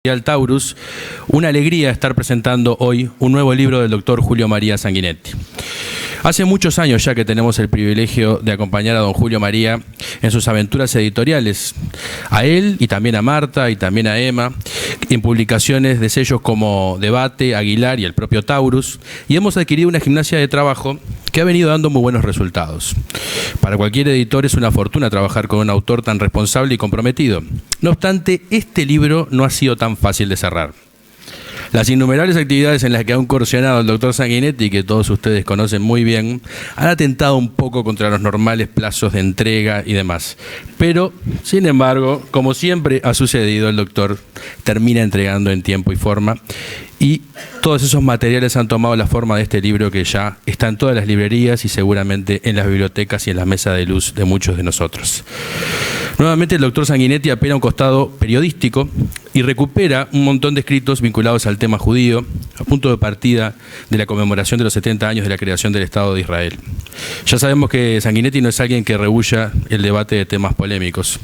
Taurus, una alegría estar presentando hoy un nuevo libro del doctor Julio María Sanguinetti. Hace muchos años ya que tenemos el privilegio de acompañar a don Julio María en sus aventuras editoriales, a él y también a Marta y también a Emma, en publicaciones de sellos como Debate, Aguilar y el propio Taurus, y hemos adquirido una gimnasia de trabajo que ha venido dando muy buenos resultados. Para cualquier editor es una fortuna trabajar con un autor tan responsable y comprometido. No obstante, este libro no ha sido tan fácil de cerrar. Las innumerables actividades en las que ha incursionado el doctor Sanguinetti, que todos ustedes conocen muy bien, han atentado un poco contra los normales plazos de entrega y demás. Pero, sin embargo, como siempre ha sucedido, el doctor termina entregando en tiempo y forma, y todos esos materiales han tomado la forma de este libro que ya está en todas las librerías y seguramente en las bibliotecas y en las mesas de luz de muchos de nosotros. Nuevamente el doctor Sanguinetti apela a un costado periodístico y recupera un montón de escritos vinculados al tema judío, a punto de partida de la conmemoración de los 70 años de la creación del Estado de Israel. Ya sabemos que Sanguinetti no es alguien que rehúya el debate de temas polémicos.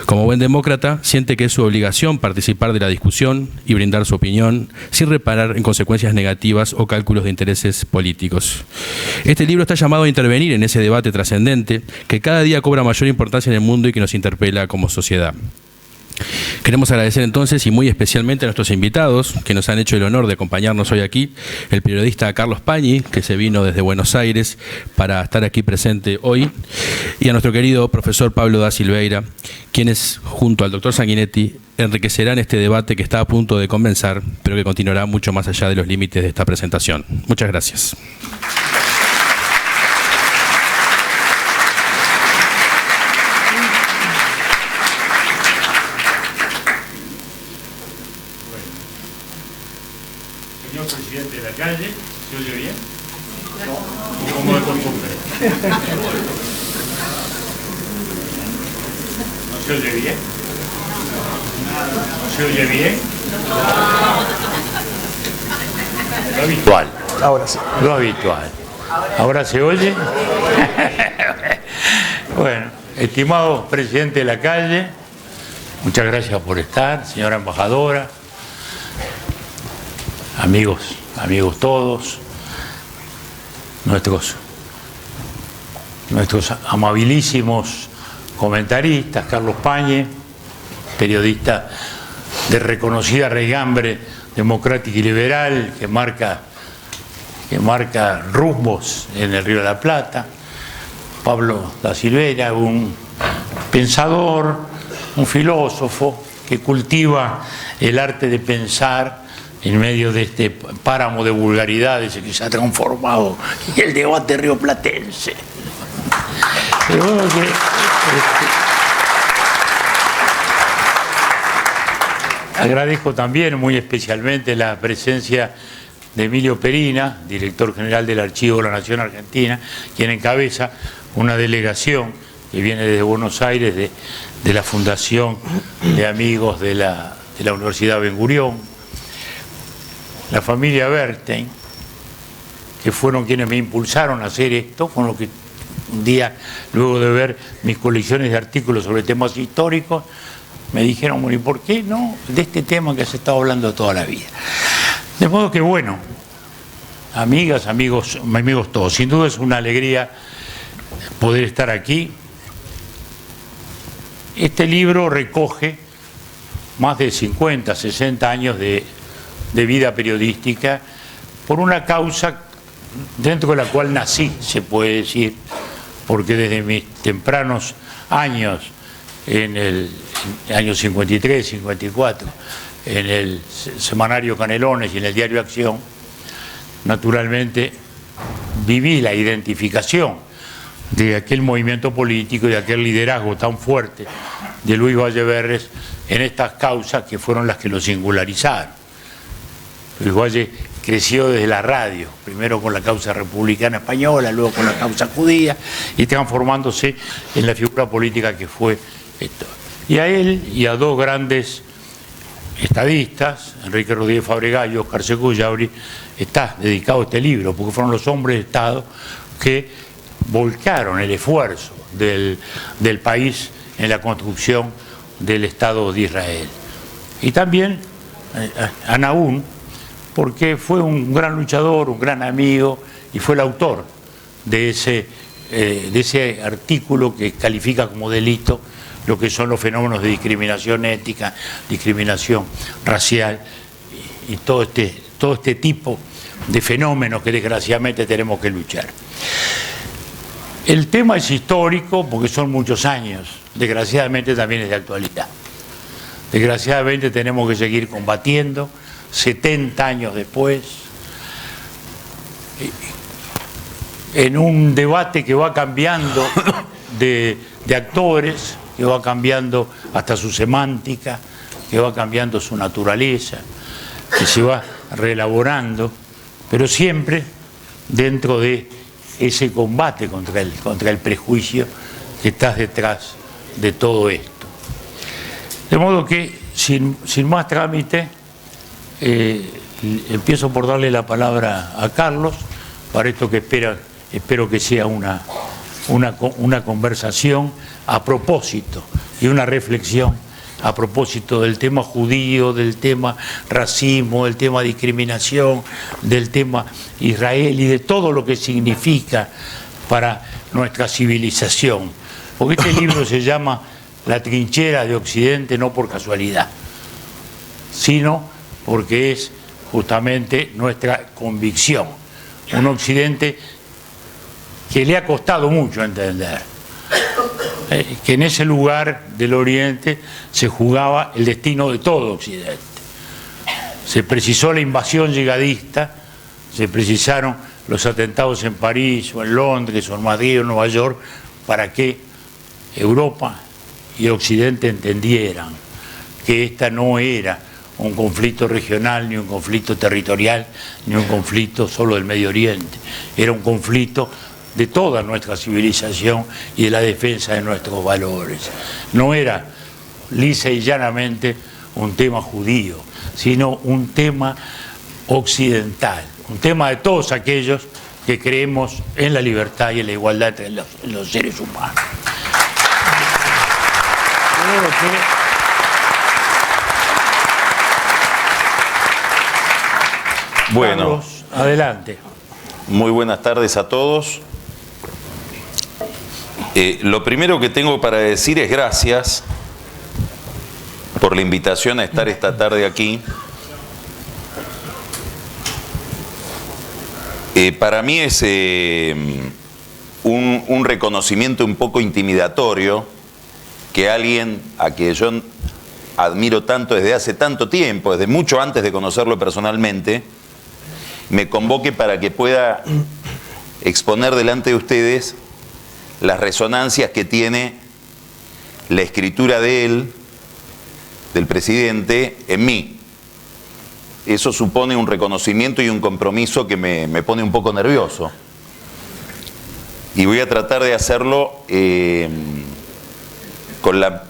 Como buen demócrata, siente que es su obligación participar de la discusión y brindar su opinión, sin reparar en consecuencias negativas o cálculos de intereses políticos. Este libro está llamado a intervenir en ese debate trascendente que cada día cobra mayor importancia en el mundo y que nos interpela como sociedad. Queremos agradecer entonces y muy especialmente a nuestros invitados que nos han hecho el honor de acompañarnos hoy aquí, el periodista Carlos Pañi, que se vino desde Buenos Aires para estar aquí presente hoy, y a nuestro querido profesor Pablo da Silveira, quienes junto al doctor Sanguinetti enriquecerán este debate que está a punto de comenzar, pero que continuará mucho más allá de los límites de esta presentación. Muchas gracias. Señor presidente de la calle, ¿se oye bien? No. Como de costumbre. ¿No se oye bien? ¿No se oye bien? Lo habitual. Ahora sí. Lo habitual. ¿Ahora se oye? Bueno, estimado presidente de la calle, muchas gracias por estar, señora embajadora. Amigos todos, nuestros amabilísimos comentaristas, Carlos Pañi, periodista de reconocida raigambre democrática y liberal, que marca rumbos en el Río de la Plata, Pablo da Silveira, un pensador, un filósofo que cultiva el arte de pensar en medio de este páramo de vulgaridades que se ha transformado en el debate rioplatense. Pero bueno, agradezco también muy especialmente la presencia de Emilio Perina, director general del Archivo de la Nación Argentina, quien encabeza una delegación que viene desde Buenos Aires de la Fundación de Amigos de la Universidad Ben Gurión, la familia Bernstein, que fueron quienes me impulsaron a hacer esto, con lo que un día, luego de ver mis colecciones de artículos sobre temas históricos, me dijeron, bueno, ¿y por qué no de este tema que se está hablando toda la vida? De modo que, bueno, amigas, amigos todos, sin duda es una alegría poder estar aquí. Este libro recoge más de 50, 60 años de vida periodística por una causa dentro de la cual nací, se puede decir, porque desde mis tempranos años, en el año 53, 54, en el semanario Canelones y en el diario Acción, naturalmente viví la identificación de aquel movimiento político y de aquel liderazgo tan fuerte de Luis Valleverres en estas causas que fueron las que lo singularizaron. Luis Valle creció desde la radio, primero con la causa republicana española, luego con la causa judía, y transformándose en la figura política que fue esto. Y a él y a dos grandes estadistas, Enrique Rodríguez Fabregat y Óscar Secuyauri, está dedicado este libro, porque fueron los hombres de Estado que volcaron el esfuerzo del país en la construcción del Estado de Israel. Y también a Nahún, porque fue un gran luchador, un gran amigo, y fue el autor de ese artículo que califica como delito lo que son los fenómenos de discriminación étnica, discriminación racial y todo este tipo de fenómenos que desgraciadamente tenemos que luchar. El tema es histórico porque son muchos años, desgraciadamente también es de actualidad. Desgraciadamente tenemos que seguir combatiendo 70 años después, en un debate que va cambiando de actores, que va cambiando hasta su semántica, que va cambiando su naturaleza, que se va reelaborando, pero siempre dentro de ese combate contra el prejuicio que está detrás de todo esto. De modo que, sin más trámite, empiezo por darle la palabra a Carlos para esto que espero que sea una conversación a propósito y una reflexión a propósito del tema judío, del tema racismo, del tema discriminación, del tema Israel y de todo lo que significa para nuestra civilización. Porque este libro se llama La trinchera de Occidente no por casualidad, sino porque es justamente nuestra convicción. Un Occidente que le ha costado mucho entender, que en ese lugar del Oriente se jugaba el destino de todo Occidente. Se precisó la invasión yihadista, se precisaron los atentados en París o en Londres o en Madrid o en Nueva York para que Europa y Occidente entendieran que esta no era un conflicto regional, ni un conflicto territorial, ni un conflicto solo del Medio Oriente, era un conflicto de toda nuestra civilización y de la defensa de nuestros valores. No era lisa y llanamente un tema judío, sino un tema occidental, un tema de todos aquellos que creemos en la libertad y en la igualdad entre los seres humanos. Bueno, Carlos, adelante. Muy buenas tardes a todos. Lo primero que tengo para decir es gracias por la invitación a estar esta tarde aquí. Para mí es un reconocimiento un poco intimidatorio que alguien a quien yo admiro tanto desde hace tanto tiempo, desde mucho antes de conocerlo personalmente, me convoque para que pueda exponer delante de ustedes las resonancias que tiene la escritura de él, del presidente, en mí. Eso supone un reconocimiento y un compromiso que me pone un poco nervioso. Y voy a tratar de hacerlo con la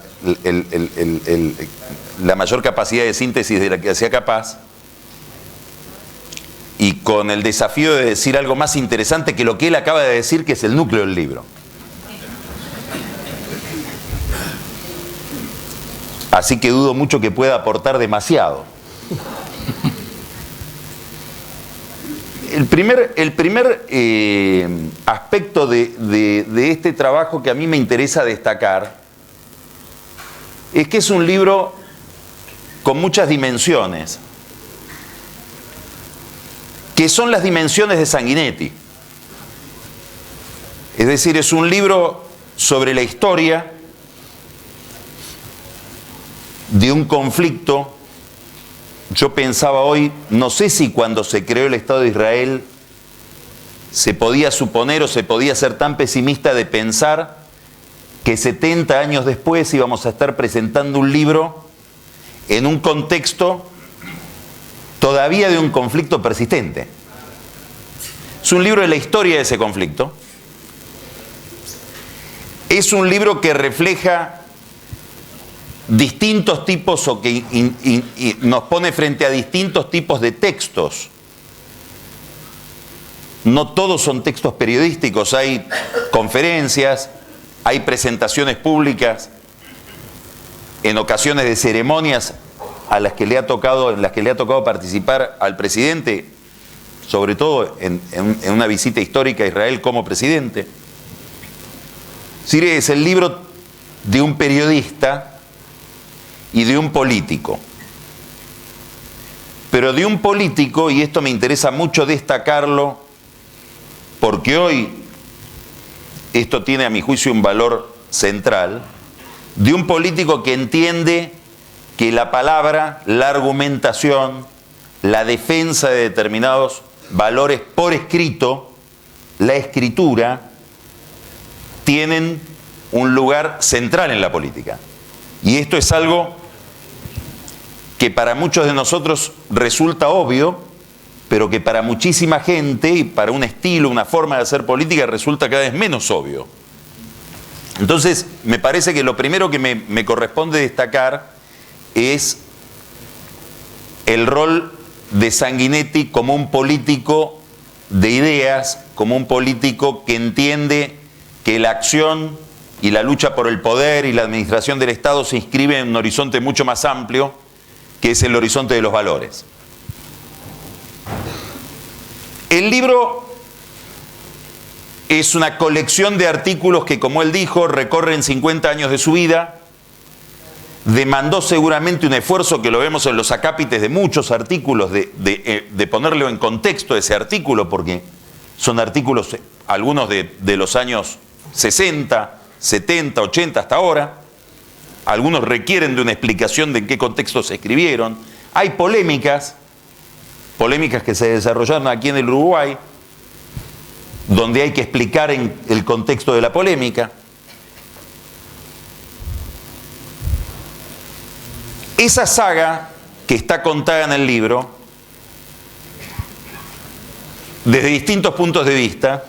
mayor capacidad de síntesis de la que sea capaz, y con el desafío de decir algo más interesante que lo que él acaba de decir, que es el núcleo del libro. Así que dudo mucho que pueda aportar demasiado. El primer aspecto de este trabajo que a mí me interesa destacar es que es un libro con muchas dimensiones, que son las dimensiones de Sanguinetti. Es decir, es un libro sobre la historia de un conflicto. Yo pensaba hoy, no sé si cuando se creó el Estado de Israel se podía suponer o se podía ser tan pesimista de pensar que 70 años después íbamos a estar presentando un libro en un contexto todavía de un conflicto persistente. Es un libro de la historia de ese conflicto. Es un libro que refleja distintos tipos o que nos pone frente a distintos tipos de textos. No todos son textos periodísticos, hay conferencias, hay presentaciones públicas, en ocasiones de ceremonias en las que le ha tocado participar al presidente, sobre todo en una visita histórica a Israel como presidente. Sire, es el libro de un periodista y de un político. Pero de un político, y esto me interesa mucho destacarlo, porque hoy esto tiene a mi juicio un valor central, de un político que entiende que la palabra, la argumentación, la defensa de determinados valores por escrito, la escritura, tienen un lugar central en la política. Y esto es algo que para muchos de nosotros resulta obvio, pero que para muchísima gente y para un estilo, una forma de hacer política resulta cada vez menos obvio. Entonces, me parece que lo primero que me corresponde destacar es el rol de Sanguinetti como un político de ideas, como un político que entiende que la acción y la lucha por el poder y la administración del Estado se inscribe en un horizonte mucho más amplio, que es el horizonte de los valores. El libro es una colección de artículos que, como él dijo, recorren 50 años de su vida. Demandó seguramente un esfuerzo que lo vemos en los acápites de muchos artículos, de ponerlo en contexto ese artículo, porque son artículos, algunos de los años 60, 70, 80 hasta ahora. Algunos requieren de una explicación de en qué contexto se escribieron. Hay polémicas que se desarrollaron aquí en el Uruguay, donde hay que explicar en el contexto de la polémica. Esa saga que está contada en el libro, desde distintos puntos de vista,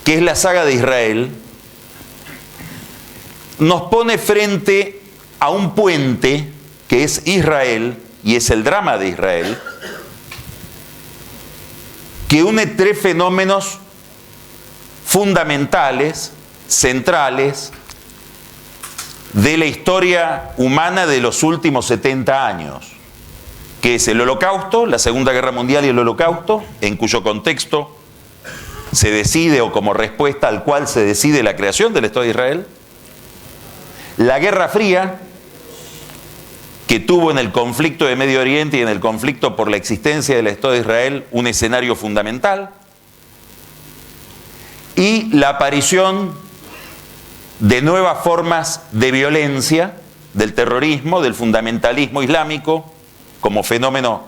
que es la saga de Israel, nos pone frente a un puente que es Israel, y es el drama de Israel, que une tres fenómenos fundamentales, centrales, de la historia humana de los últimos 70 años, que es el Holocausto, la Segunda Guerra Mundial y el Holocausto, en cuyo contexto se decide, o como respuesta al cual se decide la creación del Estado de Israel. La Guerra Fría, que tuvo en el conflicto de Medio Oriente y en el conflicto por la existencia del Estado de Israel un escenario fundamental. Y la aparición de nuevas formas de violencia, del terrorismo, del fundamentalismo islámico como fenómeno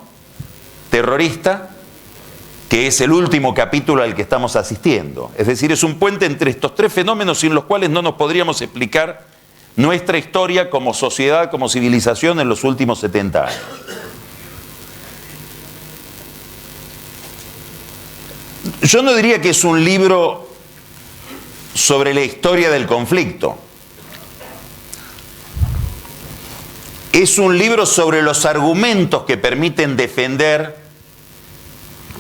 terrorista, que es el último capítulo al que estamos asistiendo. Es decir, es un puente entre estos tres fenómenos sin los cuales no nos podríamos explicar nuestra historia como sociedad, como civilización en los últimos 70 años. Yo no diría que es un libro sobre la historia del conflicto. Es un libro sobre los argumentos que permiten defender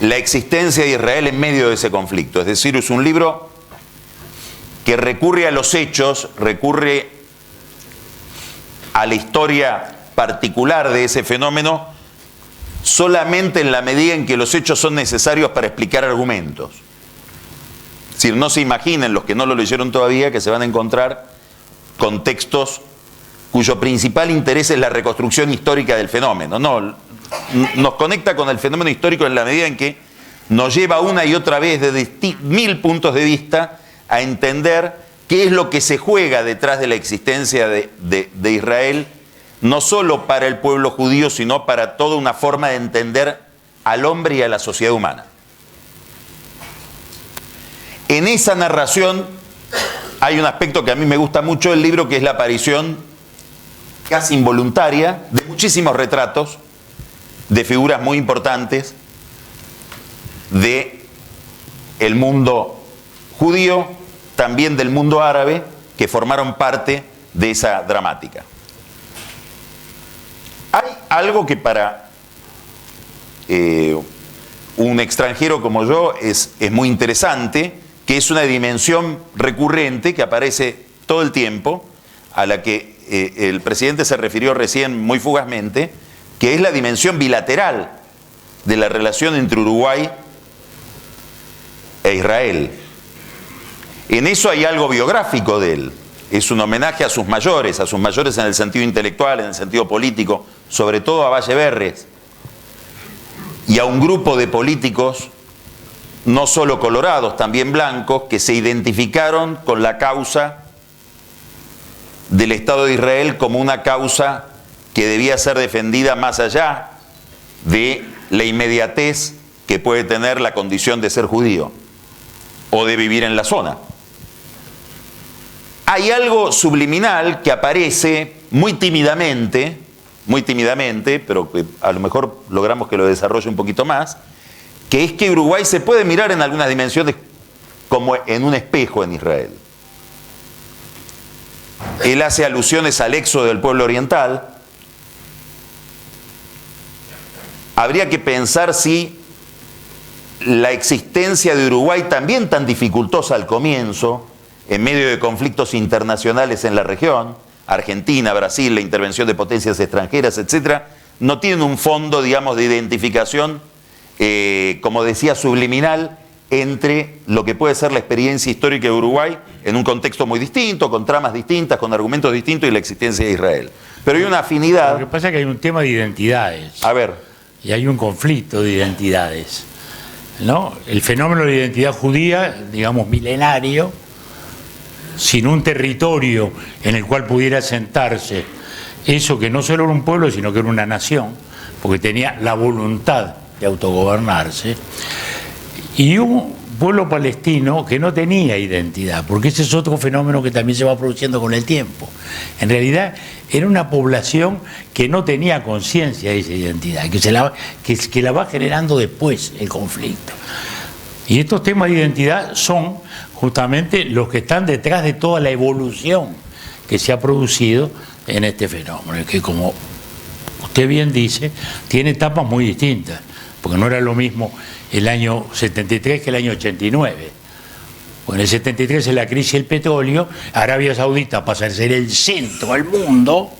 la existencia de Israel en medio de ese conflicto. Es decir, es un libro que recurre a los hechos, recurre a la historia particular de ese fenómeno solamente en la medida en que los hechos son necesarios para explicar argumentos. Es decir, no se imaginen los que no lo leyeron todavía que se van a encontrar con textos cuyo principal interés es la reconstrucción histórica del fenómeno. No, nos conecta con el fenómeno histórico en la medida en que nos lleva una y otra vez desde 1000 puntos de vista a entender qué es lo que se juega detrás de la existencia de Israel, no solo para el pueblo judío, sino para toda una forma de entender al hombre y a la sociedad humana. En esa narración hay un aspecto que a mí me gusta mucho del libro, que es la aparición casi involuntaria de muchísimos retratos de figuras muy importantes del mundo judío, también del mundo árabe, que formaron parte de esa dramática. Hay algo que para un extranjero como yo es muy interesante, que es una dimensión recurrente que aparece todo el tiempo, a la que el presidente se refirió recién muy fugazmente, que es la dimensión bilateral de la relación entre Uruguay e Israel. En eso hay algo biográfico de él. Es un homenaje a sus mayores en el sentido intelectual, en el sentido político, sobre todo a Valle Berres y a un grupo de políticos, no solo colorados, también blancos, que se identificaron con la causa del Estado de Israel como una causa que debía ser defendida más allá de la inmediatez que puede tener la condición de ser judío o de vivir en la zona. Hay algo subliminal que aparece muy tímidamente, pero que a lo mejor logramos que lo desarrolle un poquito más, que es que Uruguay se puede mirar en algunas dimensiones como en un espejo en Israel. Él hace alusiones al éxodo del pueblo oriental. Habría que pensar si la existencia de Uruguay, también tan dificultosa al comienzo, en medio de conflictos internacionales en la región, Argentina, Brasil, la intervención de potencias extranjeras, etcétera, no tienen un fondo, digamos, de identificación, como decía, subliminal, entre lo que puede ser la experiencia histórica de Uruguay en un contexto muy distinto, con tramas distintas, con argumentos distintos, y la existencia de Israel. Pero hay una afinidad. Lo que pasa es que hay un tema de identidades. A ver. Y hay un conflicto de identidades, ¿no? El fenómeno de la identidad judía, digamos, milenario, sin un territorio en el cual pudiera sentarse eso que no solo era un pueblo, sino que era una nación, porque tenía la voluntad de autogobernarse, y un pueblo palestino que no tenía identidad, porque ese es otro fenómeno que también se va produciendo con el tiempo. En realidad era una población que no tenía conciencia de esa identidad, que la va generando después el conflicto. Y estos temas de identidad son justamente los que están detrás de toda la evolución que se ha producido en este fenómeno, que, como usted bien dice, tiene etapas muy distintas, porque no era lo mismo el año 73 que el año 89. Pues en el 73 es la crisis del petróleo, Arabia Saudita pasa a ser el centro del mundo,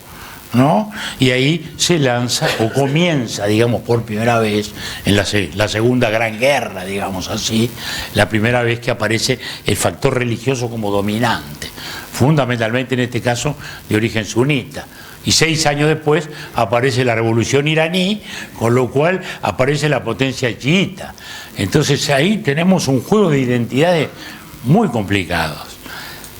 ¿no? Y ahí se lanza o comienza, digamos, por primera vez en la segunda gran guerra, digamos así, la primera vez que aparece el factor religioso como dominante, fundamentalmente en este caso de origen sunita. Y 6 años después aparece la revolución iraní, con lo cual aparece la potencia chiita. Entonces ahí tenemos un juego de identidades muy complicados.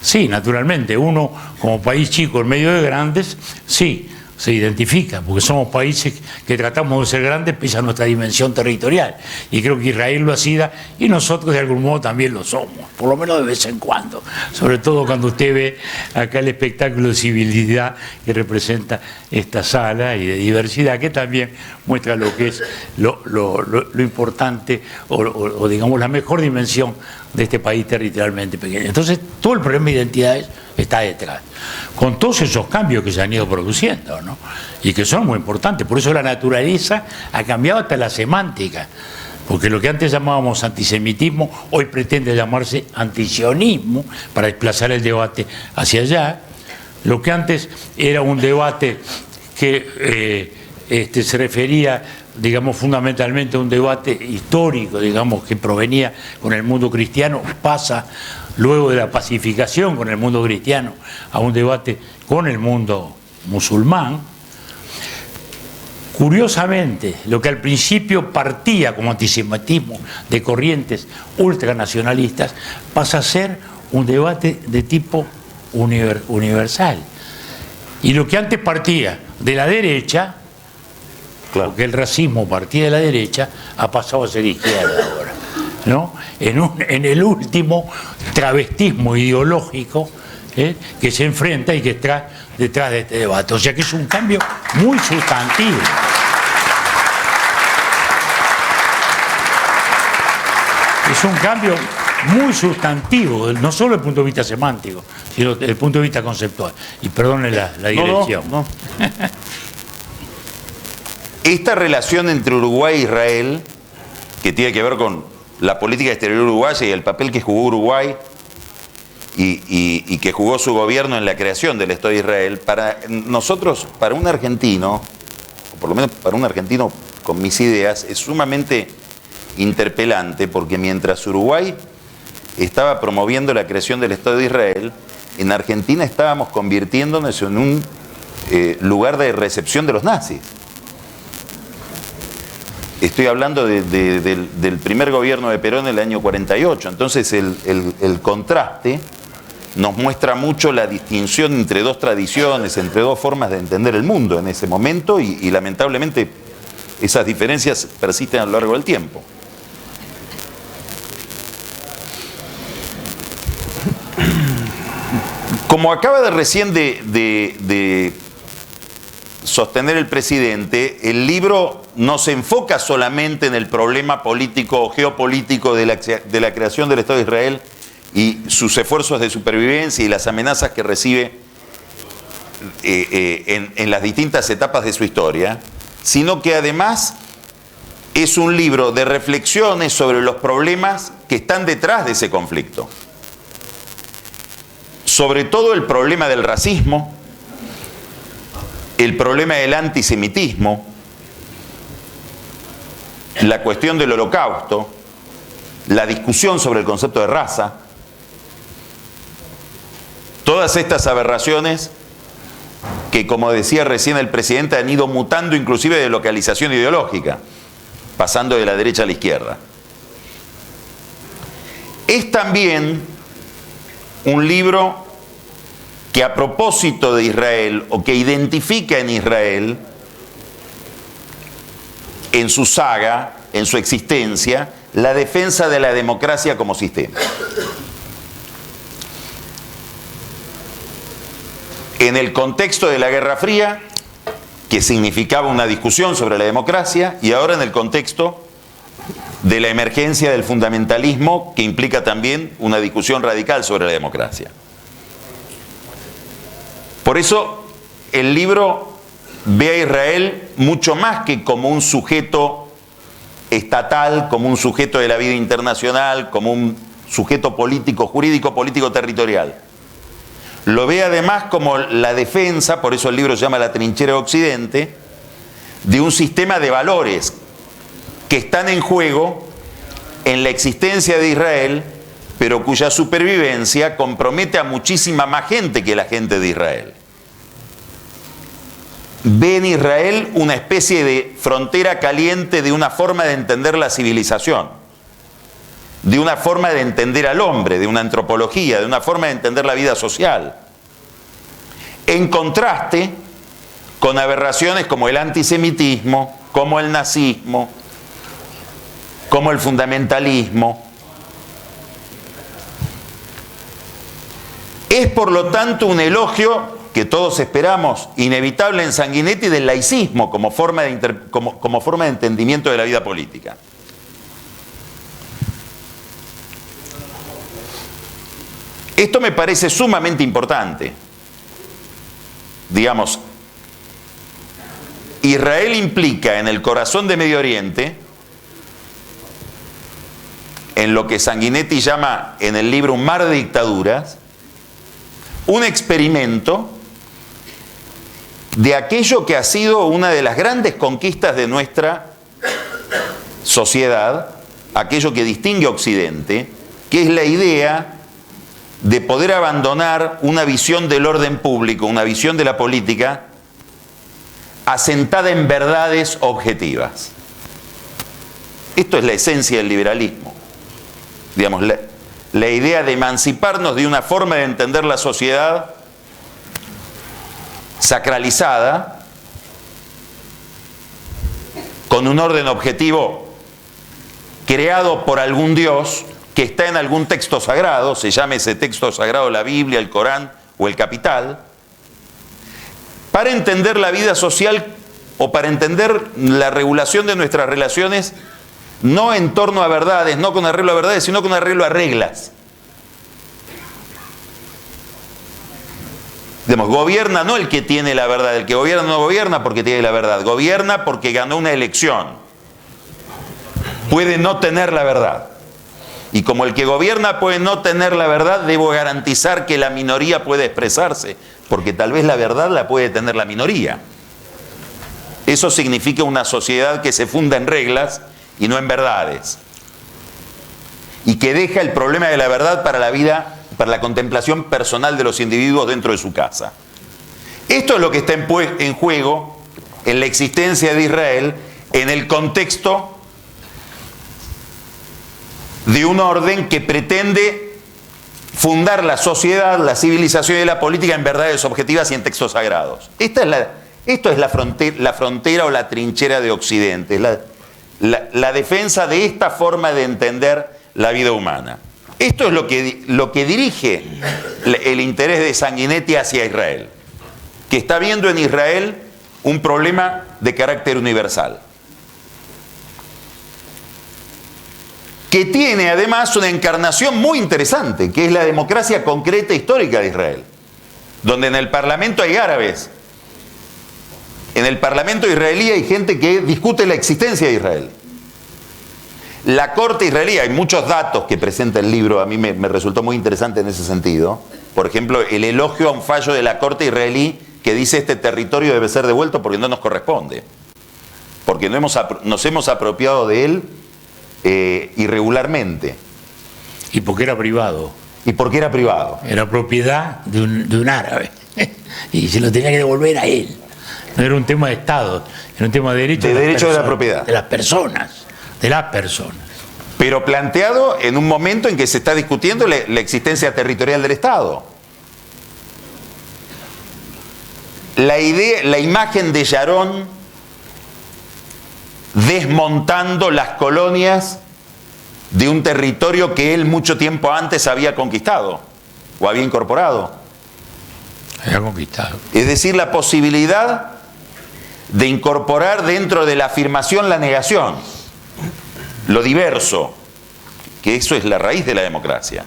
Sí, naturalmente, uno como país chico en medio de grandes, sí, se identifica, porque somos países que tratamos de ser grandes pese a nuestra dimensión territorial. Y creo que Israel lo hacía y nosotros de algún modo también lo somos, por lo menos de vez en cuando. Sobre todo cuando usted ve acá el espectáculo de civilidad que representa esta sala y de diversidad, que también muestra lo que es lo importante o digamos la mejor dimensión de este país territorialmente pequeño. Entonces todo el problema de identidades está detrás, con todos esos cambios que se han ido produciendo, ¿no? Y que son muy importantes. Por eso la naturaleza ha cambiado hasta la semántica, porque lo que antes llamábamos antisemitismo hoy pretende llamarse antisionismo para desplazar el debate hacia allá. Lo que antes era un debate que se refería, digamos, fundamentalmente a un debate histórico, digamos, que provenía con el mundo cristiano, pasa luego de la pacificación con el mundo cristiano a un debate con el mundo musulmán. Curiosamente, lo que al principio partía como antisemitismo de corrientes ultranacionalistas pasa a ser un debate de tipo universal. Y lo que antes partía de la derecha, claro, porque el racismo partía de la derecha, ha pasado a ser izquierda ahora, ¿no? En el último travestismo ideológico que se enfrenta y que está detrás de este debate. O sea que es un cambio muy sustantivo. Es un cambio muy sustantivo, no solo desde el punto de vista semántico, sino desde el punto de vista conceptual. Y perdone la dirección. No. Esta relación entre Uruguay e Israel, que tiene que ver con la política exterior uruguaya y el papel que jugó Uruguay y que jugó su gobierno en la creación del Estado de Israel, para nosotros, para un argentino, o por lo menos para un argentino con mis ideas, es sumamente interpelante, porque mientras Uruguay estaba promoviendo la creación del Estado de Israel, en Argentina estábamos convirtiéndonos en un lugar de recepción de los nazis. Estoy hablando del primer gobierno de Perón en el año 48. Entonces el contraste nos muestra mucho la distinción entre dos tradiciones, entre dos formas de entender el mundo en ese momento, y lamentablemente esas diferencias persisten a lo largo del tiempo. Como acaba de recién de sostener el presidente, el libro no se enfoca solamente en el problema político o geopolítico de la creación del Estado de Israel y sus esfuerzos de supervivencia y las amenazas que recibe en las distintas etapas de su historia, sino que además es un libro de reflexiones sobre los problemas que están detrás de ese conflicto. Sobre todo el problema del racismo, el problema del antisemitismo, la cuestión del holocausto, la discusión sobre el concepto de raza. Todas estas aberraciones que, como decía recién el presidente, han ido mutando inclusive de localización ideológica, pasando de la derecha a la izquierda. Es también un libro que, a propósito de Israel, o que identifica en Israel, en su saga, en su existencia, la defensa de la democracia como sistema. En el contexto de la Guerra Fría, que significaba una discusión sobre la democracia, y ahora en el contexto de la emergencia del fundamentalismo, que implica también una discusión radical sobre la democracia. Por eso el libro ve a Israel mucho más que como un sujeto estatal, como un sujeto de la vida internacional, como un sujeto político, jurídico, político, territorial. Lo ve además como la defensa, por eso el libro se llama La trinchera de Occidente, de un sistema de valores que están en juego en la existencia de Israel, pero cuya supervivencia compromete a muchísima más gente que la gente de Israel. Ve en Israel una especie de frontera caliente de una forma de entender la civilización, de una forma de entender al hombre, de una antropología, de una forma de entender la vida social, en contraste con aberraciones como el antisemitismo, como el nazismo, como el fundamentalismo. Es, por lo tanto, un elogio que todos esperamos, inevitable en Sanguinetti, del laicismo como forma de entendimiento de la vida política. Esto me parece sumamente importante. Digamos, Israel implica en el corazón de Medio Oriente, en lo que Sanguinetti llama en el libro un mar de dictaduras, un experimento de aquello que ha sido una de las grandes conquistas de nuestra sociedad, aquello que distingue a Occidente, que es la idea de poder abandonar una visión del orden público, una visión de la política, asentada en verdades objetivas. Esto es la esencia del liberalismo. Digamos, la idea de emanciparnos de una forma de entender la sociedad sacralizada, con un orden objetivo creado por algún Dios que está en algún texto sagrado, se llame ese texto sagrado la Biblia, el Corán o el Capital, para entender la vida social o para entender la regulación de nuestras relaciones, no en torno a verdades, no con arreglo a verdades, sino con arreglo a reglas. Digamos, gobierna no el que tiene la verdad, el que gobierna no gobierna porque tiene la verdad, gobierna porque ganó una elección. Puede no tener la verdad, Y como el que gobierna puede no tener la verdad, debo garantizar que la minoría puede expresarse, porque tal vez la verdad la puede tener la minoría. Eso significa una sociedad que se funda en reglas y no en verdades. Y que deja el problema de la verdad para la vida, para la contemplación personal de los individuos dentro de su casa. Esto es lo que está en juego en la existencia de Israel en el contexto de un orden que pretende fundar la sociedad, la civilización y la política en verdades objetivas y en textos sagrados. Esto es la frontera o la trinchera de Occidente, la defensa de esta forma de entender la vida humana. Esto es lo que dirige el interés de Sanguinetti hacia Israel, que está viendo en Israel un problema de carácter universal, que tiene además una encarnación muy interesante, que es la democracia concreta histórica de Israel, donde en el Parlamento hay árabes. En el Parlamento israelí hay gente que discute la existencia de Israel. La corte israelí, hay muchos datos que presenta el libro, a mí me resultó muy interesante en ese sentido. Por ejemplo, el elogio a un fallo de la corte israelí que dice este territorio debe ser devuelto porque no nos corresponde, porque nos hemos apropiado de él irregularmente. Y porque era privado. Y porque era privado. Era propiedad de un árabe. Y se lo tenía que devolver a él. No era un tema de Estado, era un tema de derecho. De derecho de la propiedad. De las personas. De las personas. Pero planteado en un momento en que se está discutiendo la existencia territorial del Estado. La imagen de Sharon desmontando las colonias de un territorio que él mucho tiempo antes había conquistado o había incorporado. Había conquistado. Es decir, la posibilidad de incorporar dentro de la afirmación la negación, lo diverso, que eso es la raíz de la democracia.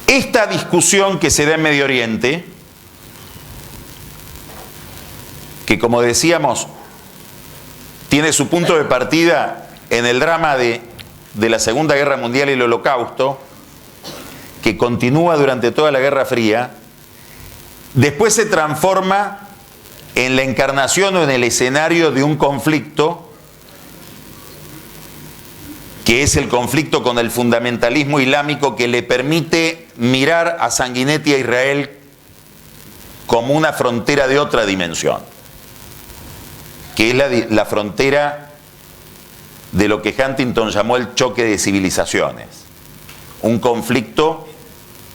Esta discusión que se da en Medio Oriente, que como decíamos, tiene su punto de partida en el drama de la Segunda Guerra Mundial y el Holocausto, que continúa durante toda la Guerra Fría, después se transforma en la encarnación o en el escenario de un conflicto que es el conflicto con el fundamentalismo islámico, que le permite mirar a Sanguinetti y a Israel como una frontera de otra dimensión, que es la frontera de lo que Huntington llamó el choque de civilizaciones, un conflicto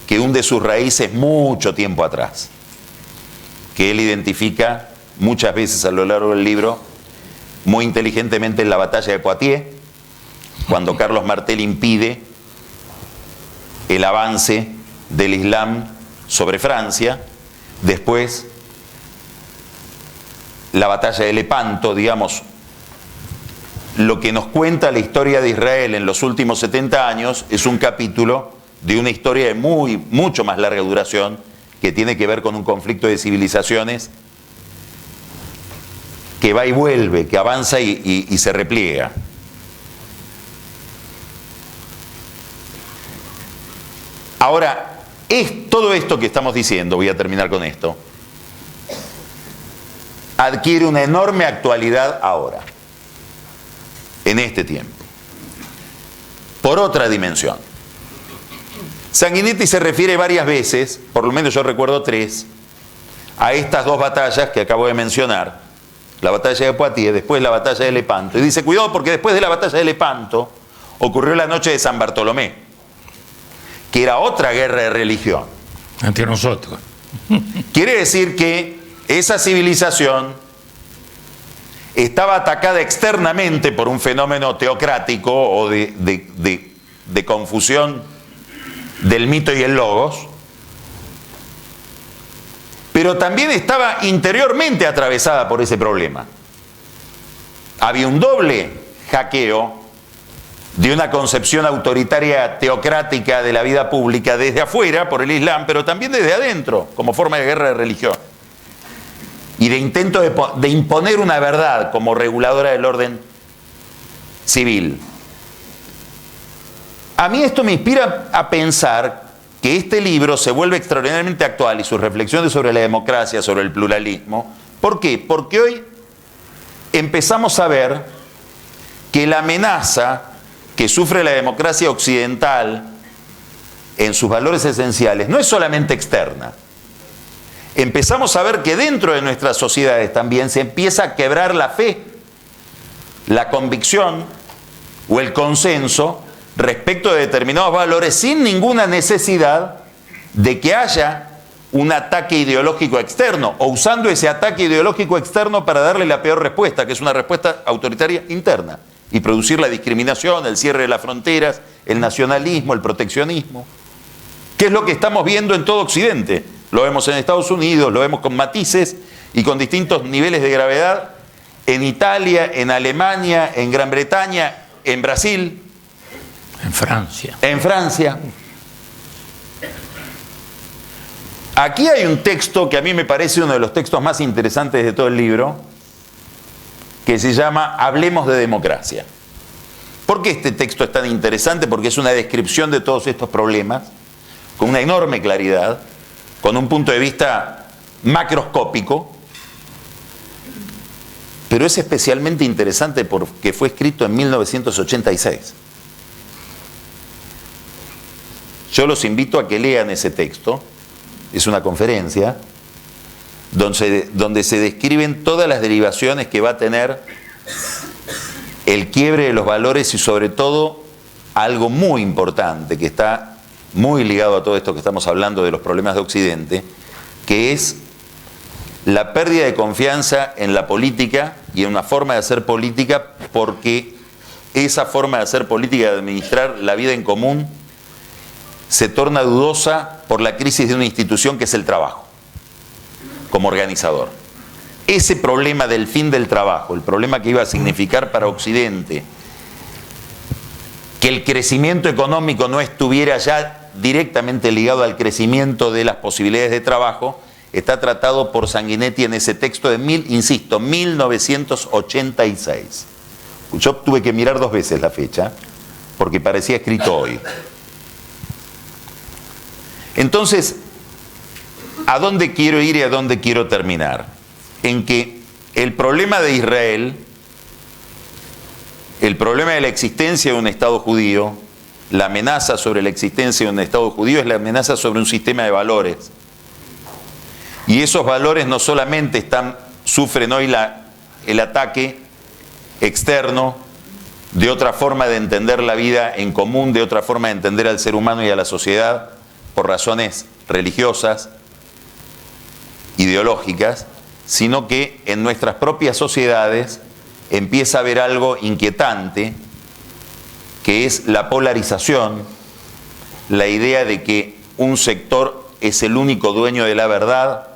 que hunde sus raíces mucho tiempo atrás, que él identifica muchas veces a lo largo del libro, muy inteligentemente en la batalla de Poitiers, cuando Carlos Martel impide el avance del Islam sobre Francia, después la batalla de Lepanto, digamos, lo que nos cuenta la historia de Israel en los últimos 70 años es un capítulo de una historia de mucho más larga duración, que tiene que ver con un conflicto de civilizaciones que va y vuelve, que avanza y se repliega. Ahora, todo esto que estamos diciendo, voy a terminar con esto, adquiere una enorme actualidad ahora, en este tiempo, por otra dimensión. Sanguinetti se refiere varias veces, por lo menos yo recuerdo 3, a estas dos batallas que acabo de mencionar, la batalla de Poitiers, después la batalla de Lepanto, y dice, cuidado porque después de la batalla de Lepanto ocurrió la noche de San Bartolomé, que era otra guerra de religión. Ante nosotros. Quiere decir que esa civilización estaba atacada externamente por un fenómeno teocrático o de confusión del mito y el logos, pero también estaba interiormente atravesada por ese problema. Había un doble hackeo de una concepción autoritaria teocrática de la vida pública desde afuera por el Islam, pero también desde adentro, como forma de guerra de religión. y de intento de imponer una verdad como reguladora del orden civil. A mí esto me inspira a pensar que este libro se vuelve extraordinariamente actual y sus reflexiones sobre la democracia, sobre el pluralismo. ¿Por qué? Porque hoy empezamos a ver que la amenaza que sufre la democracia occidental en sus valores esenciales no es solamente externa. Empezamos a ver que dentro de nuestras sociedades también se empieza a quebrar la fe, la convicción o el consenso respecto de determinados valores sin ninguna necesidad de que haya un ataque ideológico externo o usando ese ataque ideológico externo para darle la peor respuesta, que es una respuesta autoritaria interna y producir la discriminación, el cierre de las fronteras, el nacionalismo, el proteccionismo. ¿Qué es lo que estamos viendo en todo Occidente? Lo vemos en Estados Unidos, lo vemos con matices y con distintos niveles de gravedad en Italia, en Alemania, en Gran Bretaña, en Brasil. En Francia. En Francia. Aquí hay un texto que a mí me parece uno de los textos más interesantes de todo el libro, que se llama Hablemos de democracia. ¿Por qué este texto es tan interesante? Porque es una descripción de todos estos problemas, con una enorme claridad, con un punto de vista macroscópico, pero es especialmente interesante porque fue escrito en 1986. Yo los invito a que lean ese texto. Es una conferencia donde se describen todas las derivaciones que va a tener el quiebre de los valores y sobre todo algo muy importante que está muy ligado a todo esto que estamos hablando de los problemas de Occidente, que es la pérdida de confianza en la política y en una forma de hacer política, porque esa forma de hacer política, de administrar la vida en común, se torna dudosa por la crisis de una institución que es el trabajo, como organizador. Ese problema del fin del trabajo, el problema que iba a significar para Occidente que el crecimiento económico no estuviera ya directamente ligado al crecimiento de las posibilidades de trabajo, está tratado por Sanguinetti en ese texto de 1986. Yo tuve que mirar 2 veces la fecha, porque parecía escrito hoy. Entonces, ¿a dónde quiero ir y a dónde quiero terminar? En que el problema de Israel, el problema de la existencia de un Estado judío, la amenaza sobre la existencia de un Estado judío es la amenaza sobre un sistema de valores. Y esos valores no solamente sufren hoy el ataque externo de otra forma de entender la vida en común, de otra forma de entender al ser humano y a la sociedad, por razones religiosas, ideológicas, sino que en nuestras propias sociedades empieza a haber algo inquietante, que es la polarización, la idea de que un sector es el único dueño de la verdad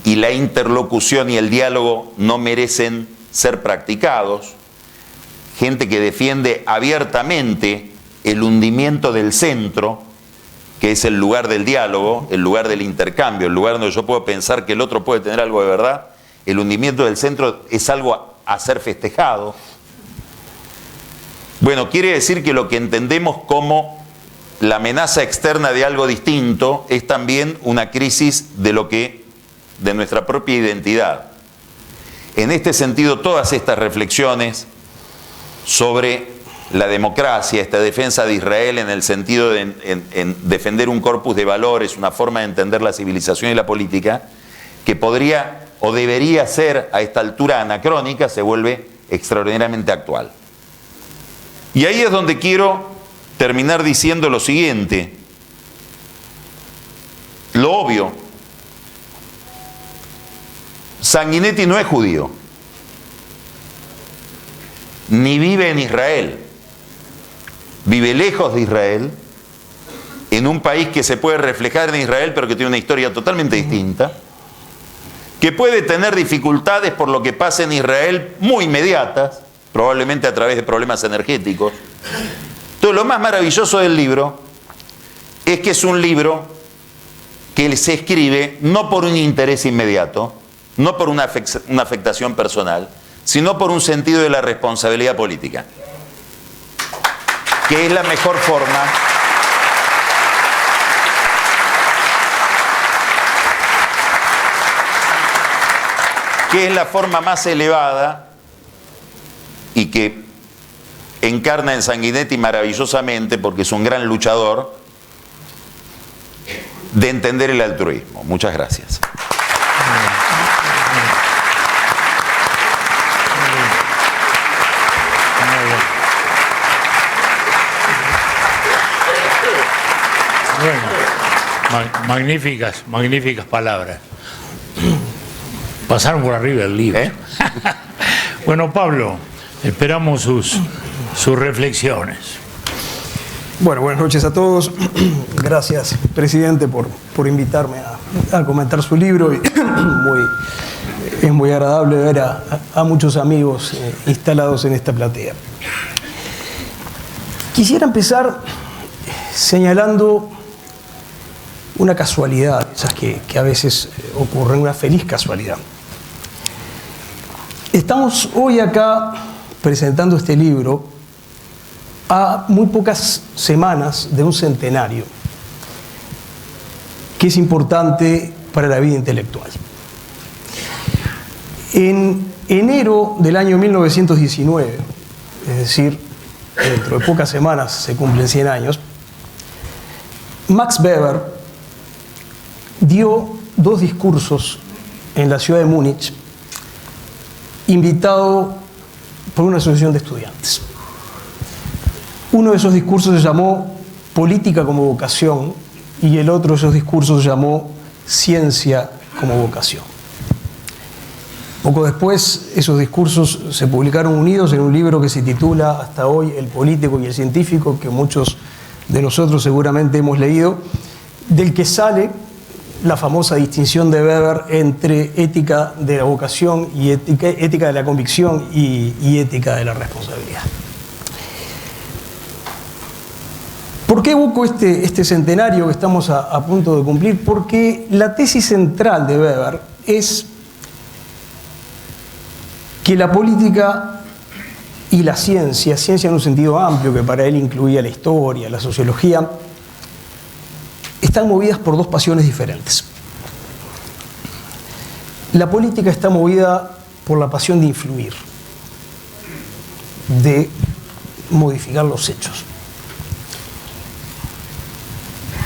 y la interlocución y el diálogo no merecen ser practicados, gente que defiende abiertamente el hundimiento del centro, que es el lugar del diálogo, el lugar del intercambio, el lugar donde yo puedo pensar que el otro puede tener algo de verdad. El hundimiento del centro es algo a ser festejado. Bueno, quiere decir que lo que entendemos como la amenaza externa de algo distinto es también una crisis de nuestra propia identidad. En este sentido, todas estas reflexiones sobre la democracia, esta defensa de Israel en el sentido de en defender un corpus de valores, una forma de entender la civilización y la política, que podría o debería ser a esta altura anacrónica, se vuelve extraordinariamente actual. Y ahí es donde quiero terminar diciendo lo siguiente. Lo obvio. Sanguinetti no es judío, ni vive en Israel. Vive lejos de Israel, en un país que se puede reflejar en Israel, pero que tiene una historia totalmente distinta, que puede tener dificultades por lo que pasa en Israel muy inmediatas, probablemente a través de problemas energéticos. Entonces, lo más maravilloso del libro es que es un libro que se escribe no por un interés inmediato, no por una afectación personal, sino por un sentido de la responsabilidad política, que es la mejor forma que es la forma más elevada y que encarna en Sanguinetti maravillosamente, porque es un gran luchador, de entender el altruismo. Muchas gracias. Bueno, magníficas palabras. Pasaron por arriba del libro. Bueno, Pablo, esperamos sus reflexiones. Bueno, buenas noches a todos. Gracias, presidente, por invitarme a comentar su libro. Es muy agradable ver a muchos amigos instalados en esta platea. Quisiera empezar señalando una casualidad, esas que a veces ocurren, una feliz casualidad. Estamos hoy acá presentando este libro a muy pocas semanas de un centenario que es importante para la vida intelectual. En enero del año 1919, es decir, dentro de pocas semanas se cumplen 100 años, Max Weber dio 2 discursos en la ciudad de Múnich, invitado por una asociación de estudiantes. Uno de esos discursos se llamó Política como vocación y el otro de esos discursos se llamó Ciencia como vocación. Poco después, esos discursos se publicaron unidos en un libro que se titula hasta hoy El político y el científico, que muchos de nosotros seguramente hemos leído, del que sale la famosa distinción de Weber entre ética de la vocación y ética de la convicción y ética de la responsabilidad. ¿Por qué evoco este centenario que estamos a punto de cumplir? Porque la tesis central de Weber es que la política y la ciencia en un sentido amplio, que para él incluía la historia, la sociología, están movidas por 2 pasiones diferentes. La política está movida por la pasión de influir, de modificar los hechos.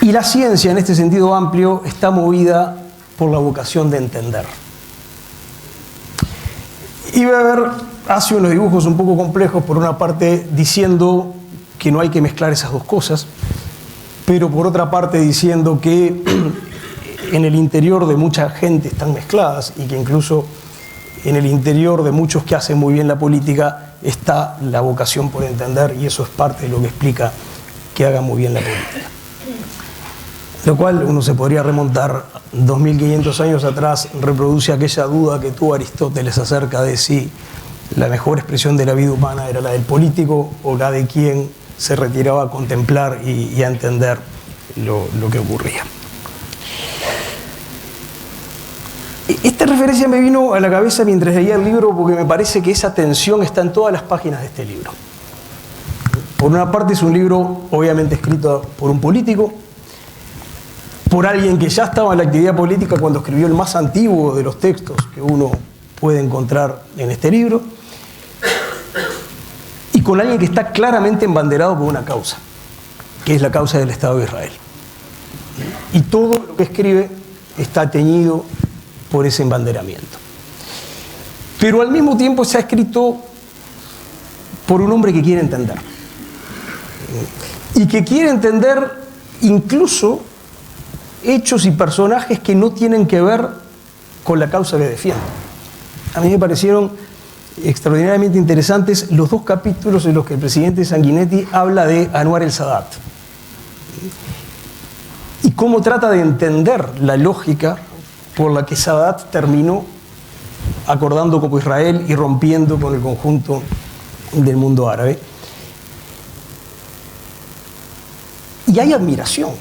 Y la ciencia, en este sentido amplio, está movida por la vocación de entender. Y Weber hace unos dibujos un poco complejos, por una parte diciendo que no hay que mezclar esas 2 cosas, pero por otra parte diciendo que en el interior de mucha gente están mezcladas y que incluso en el interior de muchos que hacen muy bien la política está la vocación por entender, y eso es parte de lo que explica que hagan muy bien la política. Lo cual uno se podría remontar 2500 años atrás, reproduce aquella duda que tuvo Aristóteles acerca de si la mejor expresión de la vida humana era la del político o la de quien se retiraba a contemplar y a entender lo que ocurría. Esta referencia me vino a la cabeza mientras leía el libro porque me parece que esa tensión está en todas las páginas de este libro. Por una parte es un libro obviamente escrito por un político, por alguien que ya estaba en la actividad política cuando escribió el más antiguo de los textos que uno puede encontrar en este libro, y con alguien que está claramente embanderado por una causa, que es la causa del Estado de Israel. Y todo lo que escribe está teñido por ese embanderamiento. Pero al mismo tiempo se ha escrito por un hombre que quiere entender. Y que quiere entender incluso hechos y personajes que no tienen que ver con la causa que defiende. A mí me parecieron extraordinariamente interesantes los 2 capítulos en los que el presidente Sanguinetti habla de Anwar el-Sadat y cómo trata de entender la lógica por la que Sadat terminó acordando con Israel y rompiendo con el conjunto del mundo árabe. Y hay admiración.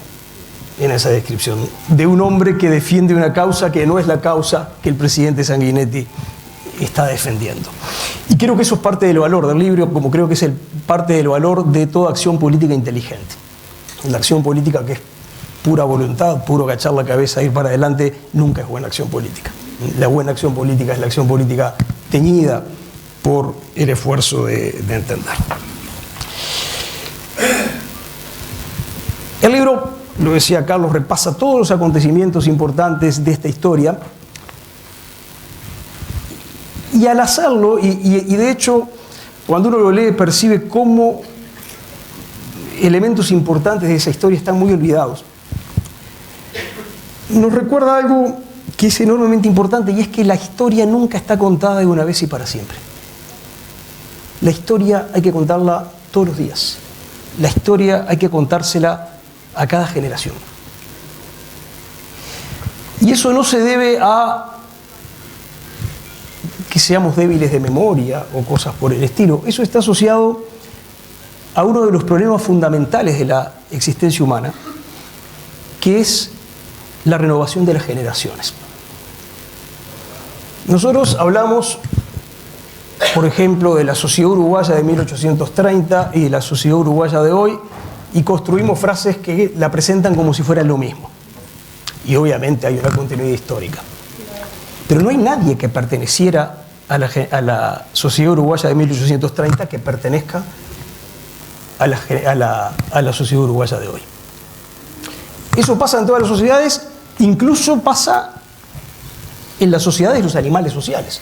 en esa descripción, de un hombre que defiende una causa que no es la causa que el presidente Sanguinetti está defendiendo. Y creo que eso es parte del valor del libro, como creo que es parte del valor de toda acción política inteligente. La acción política que es pura voluntad, puro agachar la cabeza, ir para adelante, nunca es buena acción política. La buena acción política es la acción política teñida por el esfuerzo de entender. El libro, lo decía Carlos, repasa todos los acontecimientos importantes de esta historia. Y al hacerlo, y de hecho, cuando uno lo lee, percibe cómo elementos importantes de esa historia están muy olvidados. Nos recuerda algo que es enormemente importante, y es que la historia nunca está contada de una vez y para siempre. La historia hay que contarla todos los días. La historia hay que contársela a cada generación. Y eso no se debe a que seamos débiles de memoria o cosas por el estilo. Eso está asociado a uno de los problemas fundamentales de la existencia humana, que es la renovación de las generaciones. Nosotros hablamos, por ejemplo, de la sociedad uruguaya de 1830 y de la sociedad uruguaya de hoy, y construimos frases que la presentan como si fuera lo mismo. Y obviamente hay una continuidad histórica. Pero no hay nadie que perteneciera a la sociedad uruguaya de 1830 que pertenezca a la sociedad uruguaya de hoy. Eso pasa en todas las sociedades, incluso pasa en las sociedades de los animales sociales.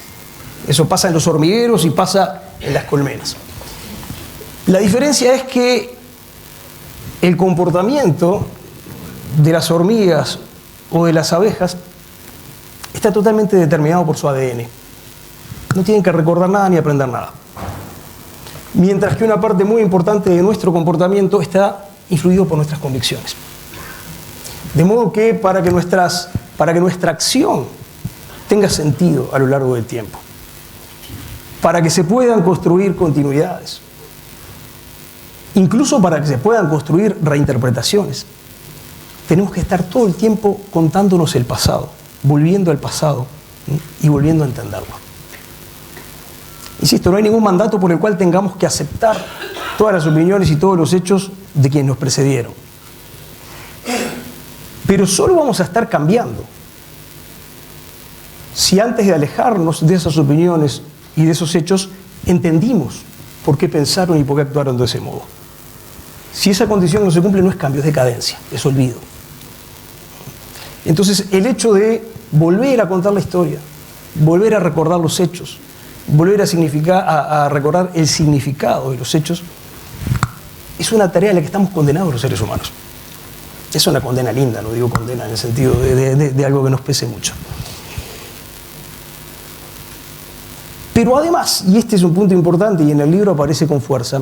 Eso pasa en los hormigueros y pasa en las colmenas. La diferencia es que el comportamiento de las hormigas o de las abejas está totalmente determinado por su ADN. No tienen que recordar nada ni aprender nada. Mientras que una parte muy importante de nuestro comportamiento está influido por nuestras convicciones. De modo que para que nuestra acción tenga sentido a lo largo del tiempo, para que se puedan construir continuidades, incluso para que se puedan construir reinterpretaciones, tenemos que estar todo el tiempo contándonos el pasado, volviendo al pasado y volviendo a entenderlo. Insisto, no hay ningún mandato por el cual tengamos que aceptar todas las opiniones y todos los hechos de quienes nos precedieron. Pero solo vamos a estar cambiando si antes de alejarnos de esas opiniones y de esos hechos entendimos por qué pensaron y por qué actuaron de ese modo. Si esa condición no se cumple, no es cambio, es decadencia, es olvido. Entonces, el hecho de volver a contar la historia, volver a recordar los hechos, volver a recordar el significado de los hechos, es una tarea a la que estamos condenados los seres humanos. Es una condena linda, no digo condena en el sentido de algo que nos pese mucho. Pero además, y este es un punto importante y en el libro aparece con fuerza,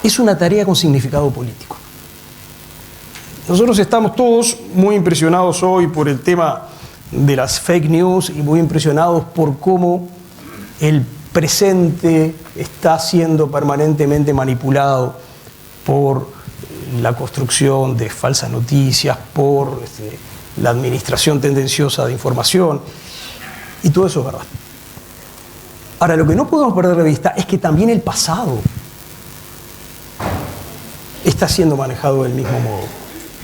es una tarea con significado político. Nosotros estamos todos muy impresionados hoy por el tema de las fake news y muy impresionados por cómo el presente está siendo permanentemente manipulado por la construcción de falsas noticias, por la administración tendenciosa de información, y todo eso es verdad. Ahora, lo que no podemos perder de vista es que también el pasado está siendo manejado del mismo modo,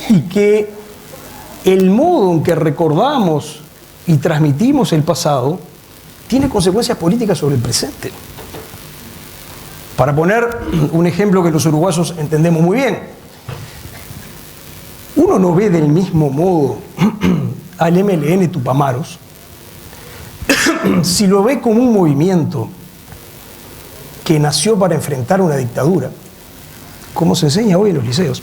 y que el modo en que recordamos y transmitimos el pasado tiene consecuencias políticas sobre el presente. Para poner un ejemplo que los uruguayos entendemos muy bien, uno no ve del mismo modo al MLN Tupamaros si lo ve como un movimiento que nació para enfrentar una dictadura, como se enseña hoy en los liceos,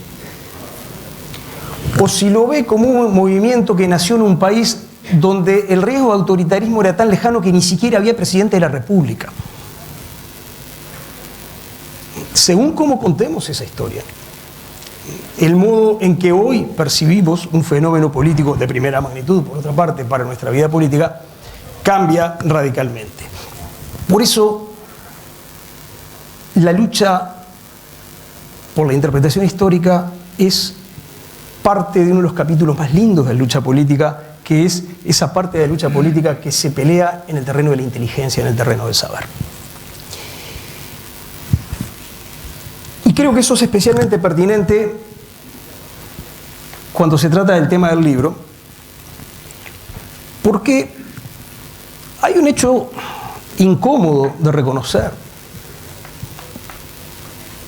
o si lo ve como un movimiento que nació en un país donde el riesgo de autoritarismo era tan lejano que ni siquiera había presidente de la República. Según cómo contemos esa historia, el modo en que hoy percibimos un fenómeno político de primera magnitud, por otra parte, para nuestra vida política, cambia radicalmente. Por eso, la lucha por la interpretación histórica es parte de uno de los capítulos más lindos de la lucha política, que es esa parte de la lucha política que se pelea en el terreno de la inteligencia, en el terreno del saber. Y creo que eso es especialmente pertinente cuando se trata del tema del libro, porque hay un hecho incómodo de reconocer,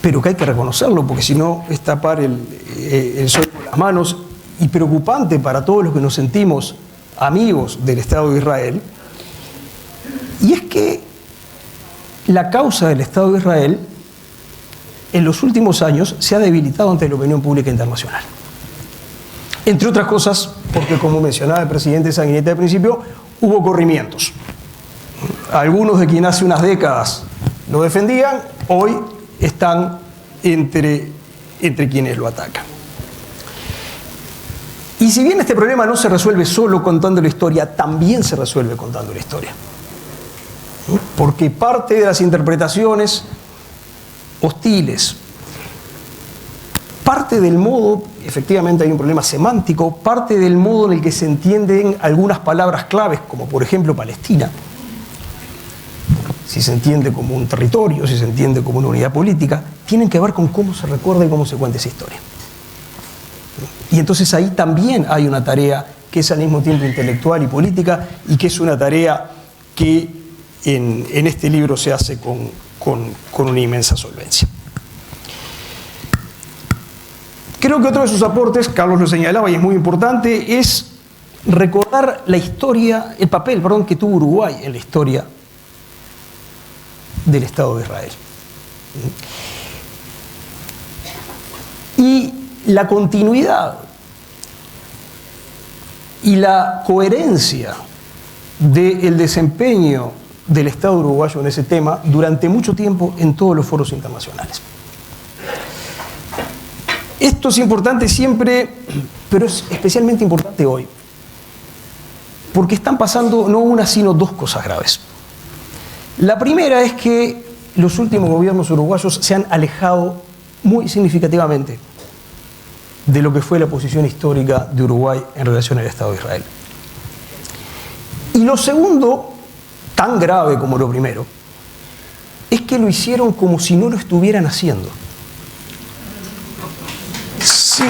pero que hay que reconocerlo, porque si no es tapar el sol con las manos, y preocupante para todos los que nos sentimos amigos del Estado de Israel, y es que la causa del Estado de Israel en los últimos años se ha debilitado ante la opinión pública internacional. Entre otras cosas, porque como mencionaba el presidente Sanguinetti al principio, hubo corrimientos. Algunos de quienes hace unas décadas lo defendían, hoy están entre quienes lo atacan. Y si bien este problema no se resuelve solo contando la historia, también se resuelve contando la historia. Porque parte de las interpretaciones hostiles, parte del modo, efectivamente hay un problema semántico, parte del modo en el que se entienden algunas palabras claves, como por ejemplo Palestina, si se entiende como un territorio, si se entiende como una unidad política, tienen que ver con cómo se recuerda y cómo se cuenta esa historia. Y entonces ahí también hay una tarea que es al mismo tiempo intelectual y política, y que es una tarea que en este libro se hace con una inmensa solvencia. Creo que otro de sus aportes, Carlos lo señalaba y es muy importante, es recordar la historia, el papel, que tuvo Uruguay en la historia del Estado de Israel. Y la continuidad y la coherencia del desempeño del Estado uruguayo en ese tema durante mucho tiempo en todos los foros internacionales. Esto es importante siempre, pero es especialmente importante hoy, porque están pasando no una sino dos cosas graves. La primera es que los últimos gobiernos uruguayos se han alejado muy significativamente de lo que fue la posición histórica de Uruguay en relación al Estado de Israel. Y lo segundo, tan grave como lo primero, es que lo hicieron como si no lo estuvieran haciendo. Sí.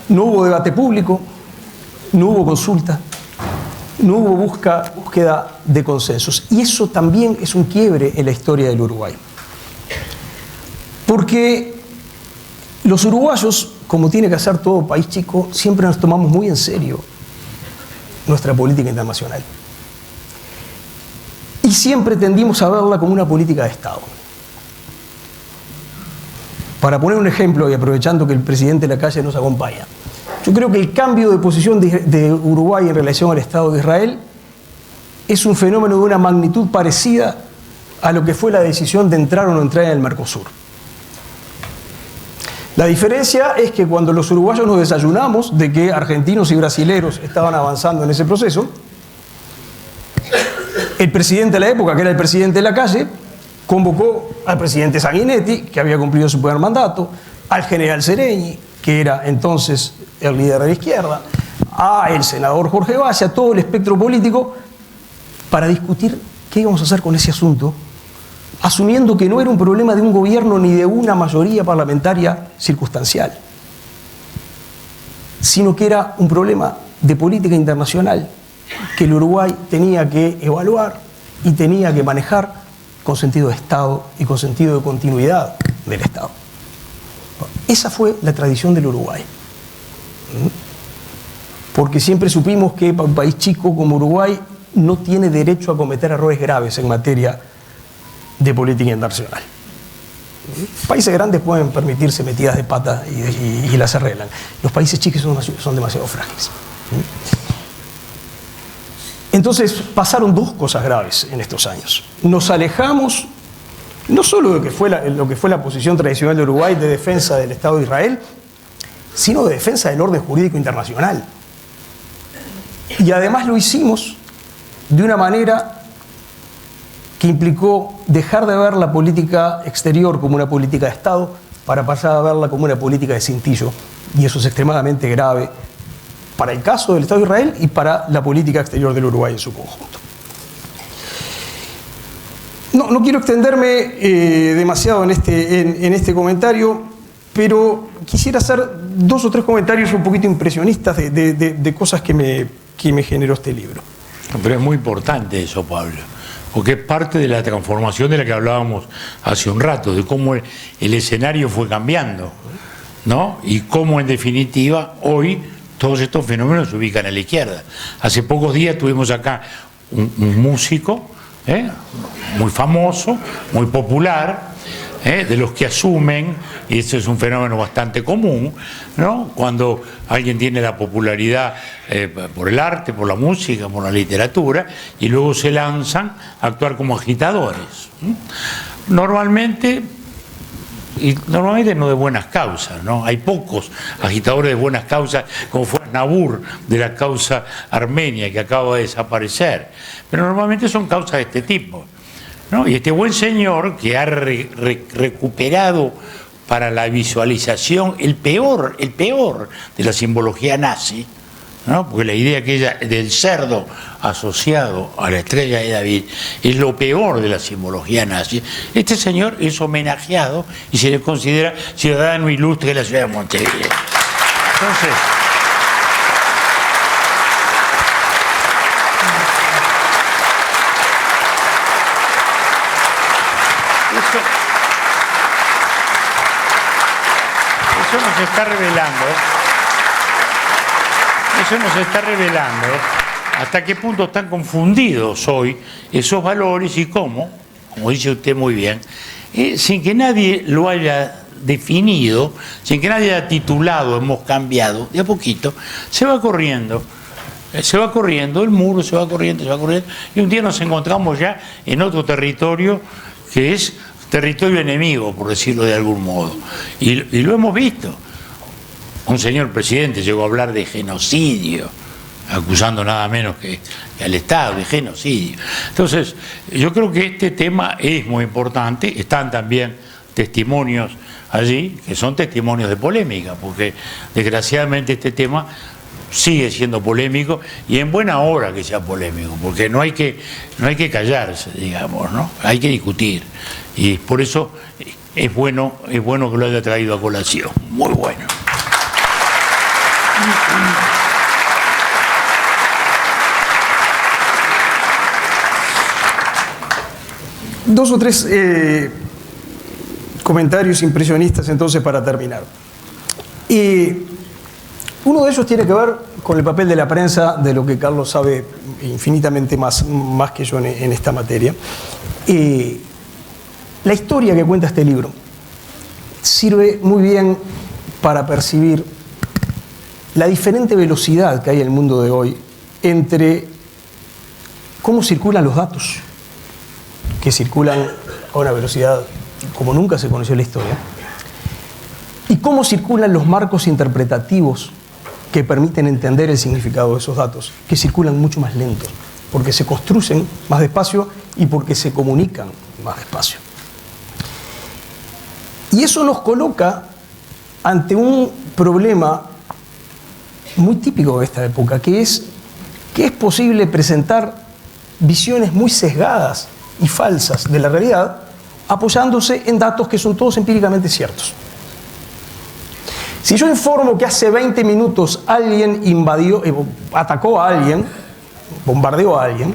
No hubo debate público, no hubo consulta, no hubo búsqueda de consensos. Y eso también es un quiebre en la historia del Uruguay. Porque los uruguayos, como tiene que hacer todo país chico, siempre nos tomamos muy en serio nuestra política internacional. Y siempre tendimos a verla como una política de Estado. Para poner un ejemplo, y aprovechando que el presidente Lacalle nos acompaña, yo creo que el cambio de posición de Uruguay en relación al Estado de Israel es un fenómeno de una magnitud parecida a lo que fue la decisión de entrar o no entrar en el Mercosur. La diferencia es que cuando los uruguayos nos desayunamos de que argentinos y brasileros estaban avanzando en ese proceso, el presidente de la época, que era el presidente Lacalle, convocó al presidente Sanguinetti, que había cumplido su primer mandato, al general Sereñi, que era entonces el líder de la izquierda, a el senador Jorge Valle, a todo el espectro político, para discutir qué íbamos a hacer con ese asunto, asumiendo que no era un problema de un gobierno ni de una mayoría parlamentaria circunstancial, sino que era un problema de política internacional que el Uruguay tenía que evaluar y tenía que manejar con sentido de Estado y con sentido de continuidad del Estado. Esa fue la tradición del Uruguay. Porque siempre supimos que un país chico como Uruguay no tiene derecho a cometer errores graves en materia de política internacional. Países grandes pueden permitirse metidas de pata y las arreglan. Los países chicos son demasiado frágiles. Entonces pasaron dos cosas graves en estos años. Nos alejamos no solo de lo que fue la posición tradicional de Uruguay de defensa del Estado de Israel, sino de defensa del orden jurídico internacional. Y además lo hicimos de una manera que implicó dejar de ver la política exterior como una política de Estado para pasar a verla como una política de cintillo. Y eso es extremadamente grave para el caso del Estado de Israel y para la política exterior del Uruguay en su conjunto. No quiero extenderme demasiado en este comentario, pero quisiera hacer 2 o 3 comentarios un poquito impresionistas de cosas que me generó este libro. Pero es muy importante eso, Pablo, porque es parte de la transformación de la que hablábamos hace un rato, de cómo el escenario fue cambiando, ¿no? Y cómo, en definitiva, hoy todos estos fenómenos se ubican a la izquierda. Hace pocos días tuvimos acá un músico muy famoso, muy popular, de los que asumen, y eso es un fenómeno bastante común, ¿no? Cuando alguien tiene la popularidad por el arte, por la música, por la literatura, y luego se lanzan a actuar como agitadores. Normalmente no de buenas causas, ¿no? Hay pocos agitadores de buenas causas, como fue Nabur de la causa armenia, que acaba de desaparecer, pero normalmente son causas de este tipo, ¿no? Y este buen señor que ha recuperado para la visualización el peor de la simbología nazi, ¿no? Porque la idea aquella del cerdo asociado a la estrella de David es lo peor de la simbología nazi. Este señor es homenajeado y se le considera ciudadano ilustre de la ciudad de Montevideo. Entonces, eso nos está revelando. Eso nos está revelando hasta qué punto están confundidos hoy esos valores y cómo, como dice usted muy bien, sin que nadie lo haya definido, sin que nadie haya titulado, hemos cambiado, de a poquito, se va corriendo el muro, se va corriendo, y un día nos encontramos ya en otro territorio que es territorio enemigo, por decirlo de algún modo, y lo hemos visto. Un señor presidente llegó a hablar de genocidio, acusando nada menos que al Estado de genocidio. Entonces, yo creo que este tema es muy importante. Están también testimonios allí, que son testimonios de polémica, porque desgraciadamente este tema sigue siendo polémico, y en buena hora que sea polémico, porque no hay que callarse, digamos, ¿no? Hay que discutir. Y por eso es bueno que lo haya traído a colación. Muy bueno. Dos o tres comentarios impresionistas entonces para terminar. Uno de ellos tiene que ver con el papel de la prensa, de lo que Carlos sabe infinitamente más que yo en esta materia. La historia que cuenta este libro sirve muy bien para percibir la diferente velocidad que hay en el mundo de hoy entre cómo circulan los datos, que circulan a una velocidad como nunca se conoció en la historia, y cómo circulan los marcos interpretativos que permiten entender el significado de esos datos, que circulan mucho más lentos, porque se construyen más despacio y porque se comunican más despacio. Y eso nos coloca ante un problema muy típico de esta época, que es posible presentar visiones muy sesgadas y falsas de la realidad, apoyándose en datos que son todos empíricamente ciertos. Si yo informo que hace 20 minutos alguien atacó a alguien, bombardeó a alguien,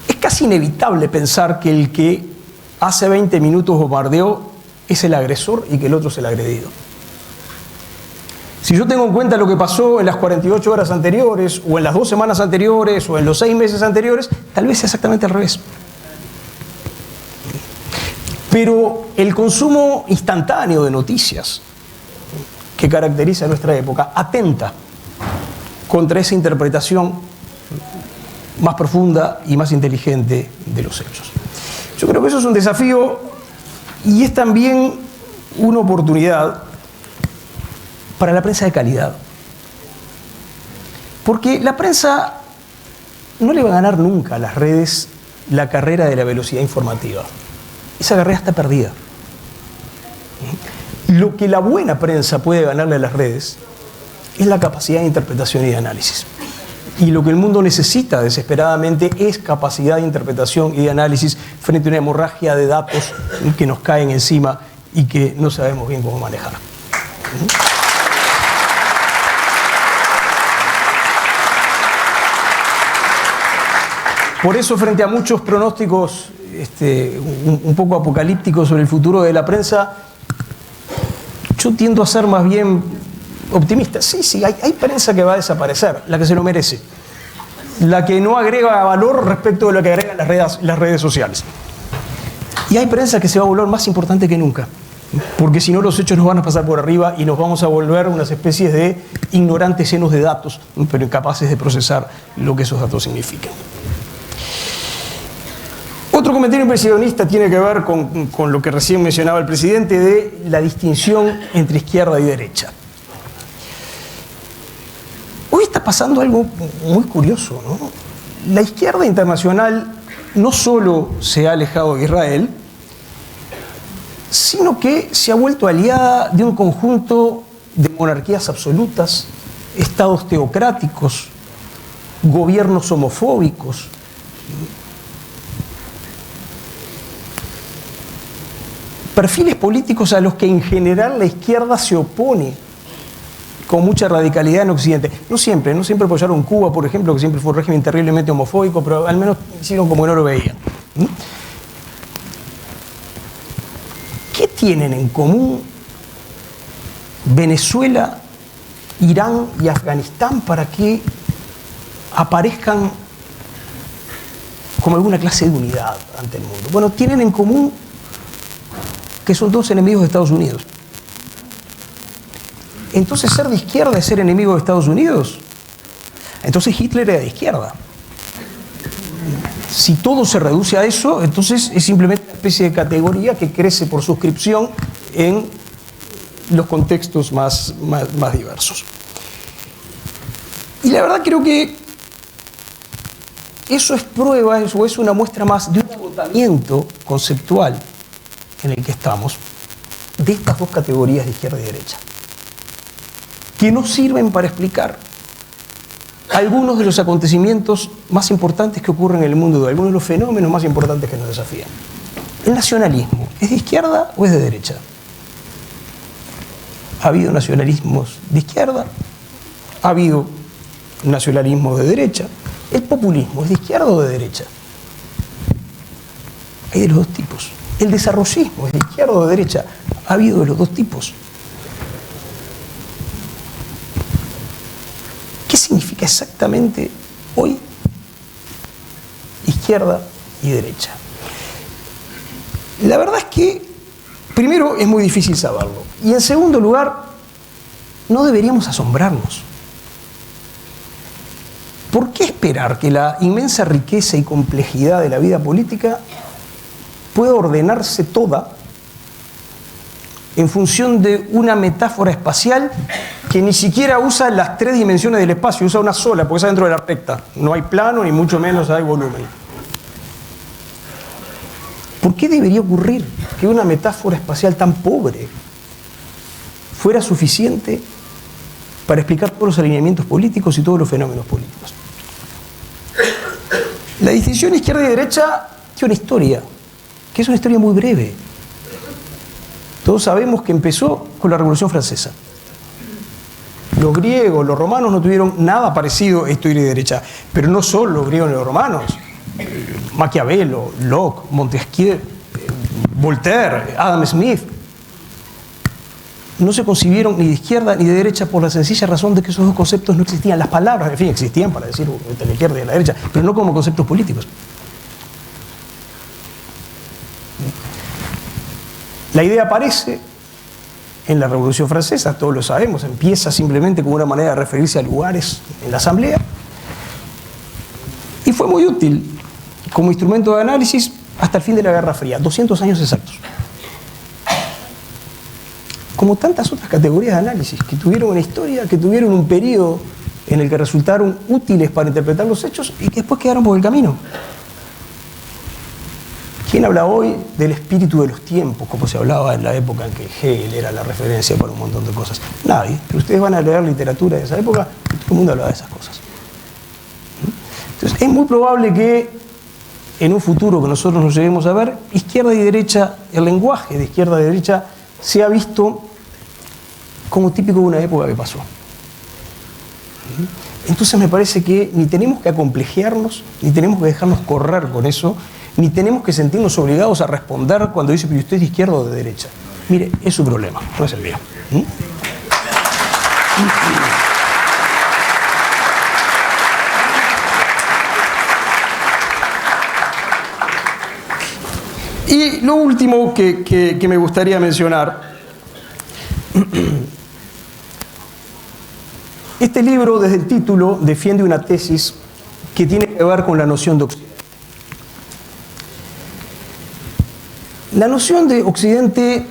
es casi inevitable pensar que el que hace 20 minutos bombardeó es el agresor y que el otro es el agredido. Si yo tengo en cuenta lo que pasó en las 48 horas anteriores, o en las 2 semanas anteriores, o en los 6 meses anteriores, tal vez sea exactamente al revés. Pero el consumo instantáneo de noticias que caracteriza nuestra época atenta contra esa interpretación más profunda y más inteligente de los hechos. Yo creo que eso es un desafío y es también una oportunidad para la prensa de calidad. Porque la prensa no le va a ganar nunca a las redes la carrera de la velocidad informativa. Esa carrera está perdida. Lo que la buena prensa puede ganarle a las redes es la capacidad de interpretación y de análisis. Y lo que el mundo necesita desesperadamente es capacidad de interpretación y de análisis frente a una hemorragia de datos que nos caen encima y que no sabemos bien cómo manejar. Por eso, frente a muchos pronósticos un poco apocalípticos sobre el futuro de la prensa, yo tiendo a ser más bien optimista. Sí, hay prensa que va a desaparecer, la que se lo merece, la que no agrega valor respecto de lo que agregan las redes sociales. Y hay prensa que se va a volver más importante que nunca, porque si no los hechos nos van a pasar por arriba y nos vamos a volver unas especies de ignorantes llenos de datos, pero incapaces de procesar lo que esos datos significan. Otro comentario impresionista tiene que ver con lo que recién mencionaba el presidente de la distinción entre izquierda y derecha. Hoy está pasando algo muy curioso, ¿no? La izquierda internacional no solo se ha alejado de Israel, sino que se ha vuelto aliada de un conjunto de monarquías absolutas, estados teocráticos, gobiernos homofóbicos. Perfiles políticos a los que en general la izquierda se opone con mucha radicalidad en Occidente. No siempre apoyaron Cuba, por ejemplo, que siempre fue un régimen terriblemente homofóbico, pero al menos hicieron como que no lo veían. ¿Qué tienen en común Venezuela, Irán y Afganistán para que aparezcan como alguna clase de unidad ante el mundo? Bueno, tienen en común que son dos enemigos de Estados Unidos. Entonces, ser de izquierda es ser enemigo de Estados Unidos. Entonces Hitler era de izquierda. Si todo se reduce a eso, entonces es simplemente una especie de categoría que crece por suscripción en los contextos más diversos. Y la verdad creo que eso es prueba, eso es una muestra más de un agotamiento conceptual en el que estamos, de estas dos categorías de izquierda y derecha, que no sirven para explicar algunos de los acontecimientos más importantes que ocurren en el mundo, algunos de los fenómenos más importantes que nos desafían. ¿El nacionalismo es de izquierda o es de derecha? ¿Ha habido nacionalismos de izquierda? ¿Ha habido nacionalismos de derecha? ¿El populismo es de izquierda o de derecha? Hay de los dos tipos. ¿El desarrollismo es de izquierda o de derecha? Ha habido de los dos tipos. ¿Qué significa exactamente hoy izquierda y derecha? La verdad es que, primero, es muy difícil saberlo. Y en segundo lugar, no deberíamos asombrarnos. ¿Por qué esperar que la inmensa riqueza y complejidad de la vida política pueda ordenarse toda en función de una metáfora espacial que ni siquiera usa las tres dimensiones del espacio, usa una sola, porque está dentro de la recta? No hay plano, ni mucho menos hay volumen. ¿Por qué debería ocurrir que una metáfora espacial tan pobre fuera suficiente para explicar todos los alineamientos políticos y todos los fenómenos políticos? La distinción izquierda y derecha tiene una historia, que es una historia muy breve. Todos sabemos que empezó con la Revolución Francesa. Los griegos, los romanos no tuvieron nada parecido a izquierda y derecha, pero no solo los griegos ni los romanos. Maquiavelo, Locke, Montesquieu, Voltaire, Adam Smith, no se concibieron ni de izquierda ni de derecha por la sencilla razón de que esos dos conceptos no existían. Las palabras, en fin, existían para decir de la izquierda y de la derecha, pero no como conceptos políticos. La idea aparece en la Revolución Francesa, todos lo sabemos, empieza simplemente como una manera de referirse a lugares en la Asamblea y fue muy útil como instrumento de análisis hasta el fin de la Guerra Fría, 200 años exactos. Como tantas otras categorías de análisis que tuvieron una historia, que tuvieron un periodo en el que resultaron útiles para interpretar los hechos y que después quedaron por el camino. ¿Quién habla hoy del espíritu de los tiempos, como se hablaba en la época en que Hegel era la referencia para un montón de cosas? Nadie. Pero ustedes van a leer literatura de esa época y todo el mundo hablaba de esas cosas. Entonces, es muy probable que en un futuro que nosotros nos lleguemos a ver, izquierda y derecha, el lenguaje de izquierda y derecha sea visto como típico de una época que pasó. Entonces me parece que ni tenemos que acomplejearnos, ni tenemos que dejarnos correr con eso, ni tenemos que sentirnos obligados a responder cuando dice, pero usted es de izquierda o de derecha. Mire, es su problema, no es el mío. Y lo último que me gustaría mencionar, este libro desde el título defiende una tesis que tiene que ver con la noción de Occidente. La noción de Occidente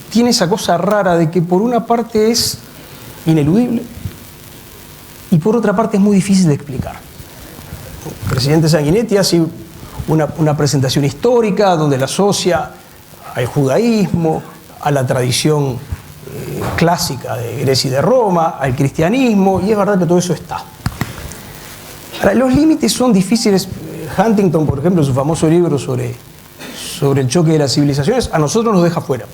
tiene esa cosa rara de que por una parte es ineludible y por otra parte es muy difícil de explicar. El presidente Sanguinetti hace una presentación histórica donde la asocia al judaísmo, a la tradición clásica de Grecia y de Roma, al cristianismo, y es verdad que todo eso está. Ahora, los límites son difíciles. Huntington, por ejemplo, en su famoso libro sobre el choque de las civilizaciones, a nosotros nos deja fuera.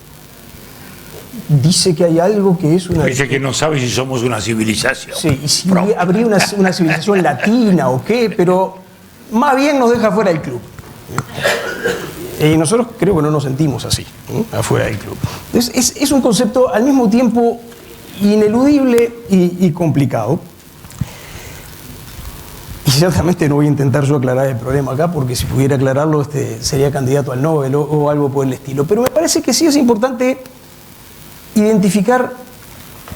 Dice que hay algo que es una... Dice que no sabe si somos una civilización. Sí, y si habría una civilización latina o qué, pero más bien nos deja fuera del club. Y nosotros creo que no nos sentimos así, afuera del club. Entonces, es un concepto al mismo tiempo ineludible y complicado. Y ciertamente no voy a intentar yo aclarar el problema acá, porque si pudiera aclararlo sería candidato al Nobel o algo por el estilo. Pero me parece que sí es importante identificar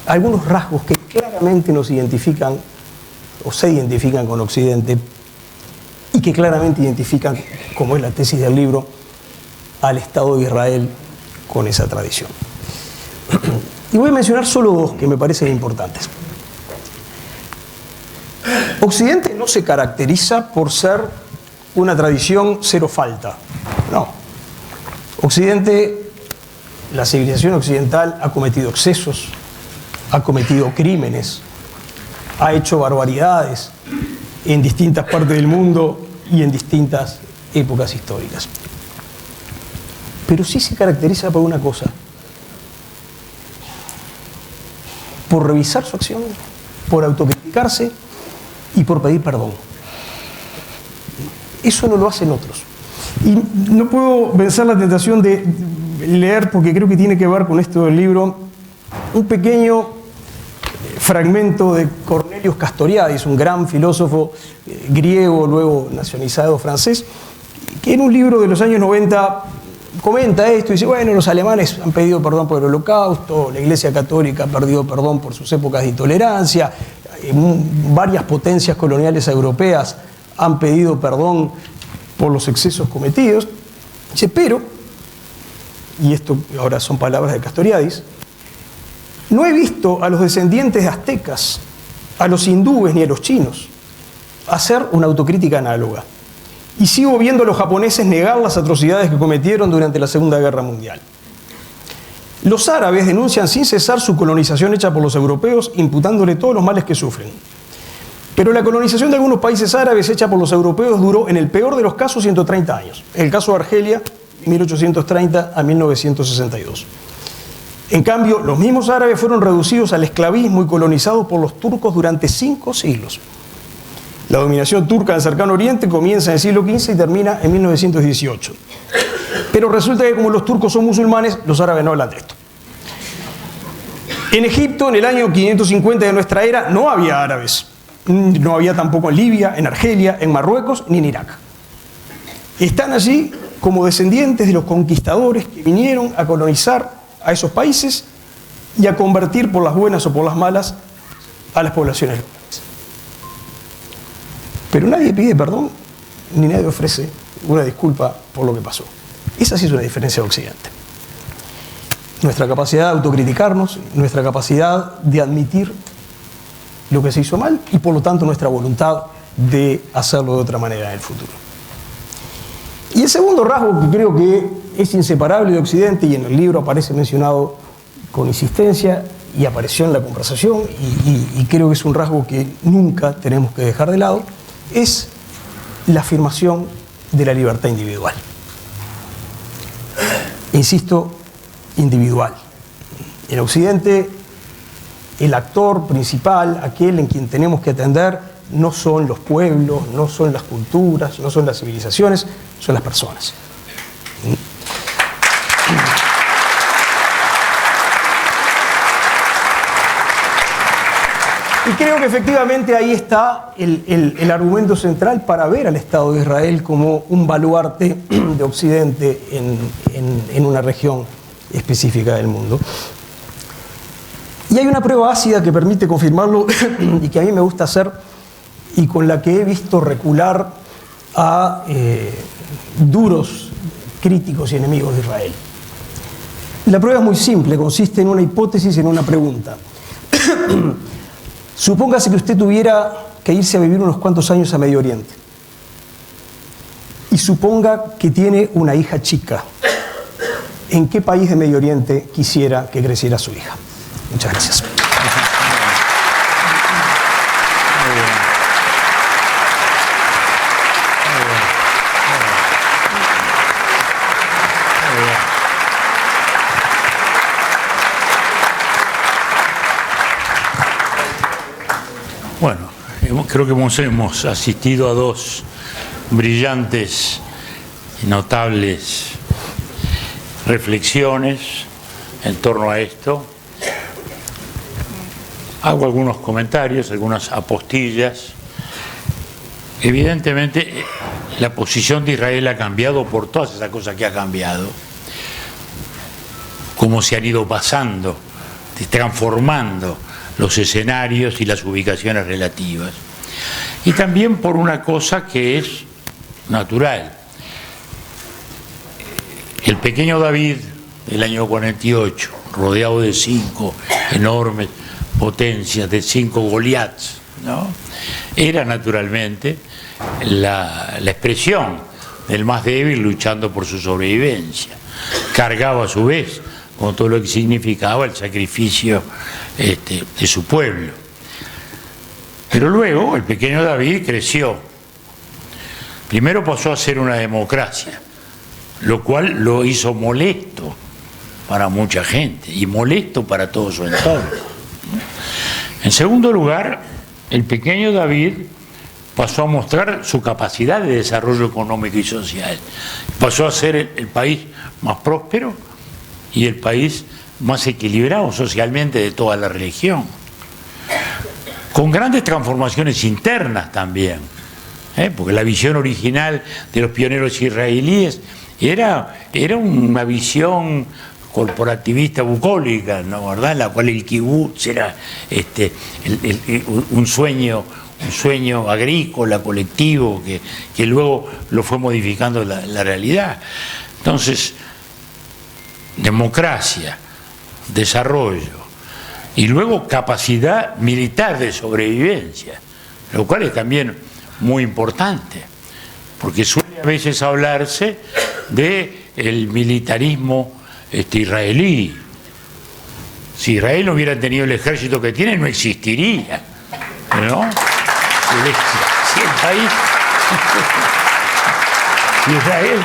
algunos rasgos que claramente nos identifican o se identifican con Occidente y que claramente identifican, como es la tesis del libro, al Estado de Israel con esa tradición. Y voy a mencionar solo dos que me parecen importantes. Occidente no se caracteriza por ser una tradición cero falta. No. Occidente, la civilización occidental ha cometido excesos, ha cometido crímenes, ha hecho barbaridades en distintas partes del mundo y en distintas épocas históricas. Pero sí se caracteriza por una cosa: por revisar su acción, por autocriticarse y por pedir perdón. Eso no lo hacen otros. Y no puedo vencer la tentación de leer, porque creo que tiene que ver con esto del libro, un pequeño fragmento de Cornelius Castoriadis, un gran filósofo griego, luego nacionalizado francés, que en un libro de los años 90 comenta esto y dice, bueno, los alemanes han pedido perdón por el Holocausto, la Iglesia Católica ha pedido perdón por sus épocas de intolerancia, varias potencias coloniales europeas han pedido perdón por los excesos cometidos. Dice, pero, y esto ahora son palabras de Castoriadis, no he visto a los descendientes de aztecas, a los hindúes ni a los chinos hacer una autocrítica análoga. Y sigo viendo a los japoneses negar las atrocidades que cometieron durante la Segunda Guerra Mundial. Los árabes denuncian sin cesar su colonización hecha por los europeos, imputándole todos los males que sufren. Pero la colonización de algunos países árabes hecha por los europeos duró, en el peor de los casos, 130 años. El caso de Argelia, 1830 a 1962. En cambio, los mismos árabes fueron reducidos al esclavismo y colonizados por los turcos durante 5 siglos. La dominación turca en el Cercano Oriente comienza en el siglo XV y termina en 1918. Pero resulta que como los turcos son musulmanes, los árabes no hablan de esto. En Egipto, en el año 550 de nuestra era, no había árabes. No había tampoco en Libia, en Argelia, en Marruecos, ni en Irak. Están allí como descendientes de los conquistadores que vinieron a colonizar a esos países y a convertir por las buenas o por las malas a las poblaciones locales. Pero nadie pide perdón, ni nadie ofrece una disculpa por lo que pasó. Esa sí es una diferencia de Occidente. Nuestra capacidad de autocriticarnos, nuestra capacidad de admitir lo que se hizo mal y por lo tanto nuestra voluntad de hacerlo de otra manera en el futuro. Y el segundo rasgo que creo que es inseparable de Occidente, y en el libro aparece mencionado con insistencia, y apareció en la conversación, y creo que es un rasgo que nunca tenemos que dejar de lado, es la afirmación de la libertad individual. Insisto, individual. En Occidente, el actor principal, aquel en quien tenemos que atender, no son los pueblos, no son las culturas, no son las civilizaciones, son las personas. Y creo que efectivamente ahí está el argumento central para ver al Estado de Israel como un baluarte de Occidente en una región específica del mundo. Y hay una prueba ácida que permite confirmarlo y que a mí me gusta hacer y con la que he visto recular a duros críticos y enemigos de Israel. La prueba es muy simple, consiste en una hipótesis, en una pregunta. Supóngase que usted tuviera que irse a vivir unos cuantos años a Medio Oriente y suponga que tiene una hija chica. ¿En qué país de Medio Oriente quisiera que creciera su hija? Muchas gracias. Bueno, creo que hemos asistido a dos brillantes y notables reflexiones en torno a esto. Hago algunos comentarios, algunas apostillas. Evidentemente, la posición de Israel ha cambiado por todas esas cosas que ha cambiado. Cómo se han ido pasando, transformando los escenarios y las ubicaciones relativas. Y también por una cosa que es natural. El pequeño David del año 48, rodeado de 5 enormes potencias, de 5 Goliaths, ¿no? Era naturalmente la expresión del más débil luchando por su sobrevivencia. Cargaba a su vez con todo lo que significaba el sacrificio de su pueblo. Pero luego el pequeño David creció. Primero pasó a ser una democracia, lo cual lo hizo molesto para mucha gente y molesto para todo su entorno. En segundo lugar, el pequeño David pasó a mostrar su capacidad de desarrollo económico y social. Pasó a ser el país más próspero y el país más equilibrado socialmente de toda la región, con grandes transformaciones internas también, porque la visión original de los pioneros israelíes era una visión corporativista bucólica, ¿no? ¿Verdad? En la cual el kibutz era un sueño agrícola, colectivo, que luego lo fue modificando la realidad. Entonces, democracia, desarrollo y luego capacidad militar de sobrevivencia, lo cual es también muy importante, porque suele a veces hablarse del militarismo israelí. Si Israel no hubiera tenido el ejército que tiene, no existiría, ¿no? Si el país, si Israel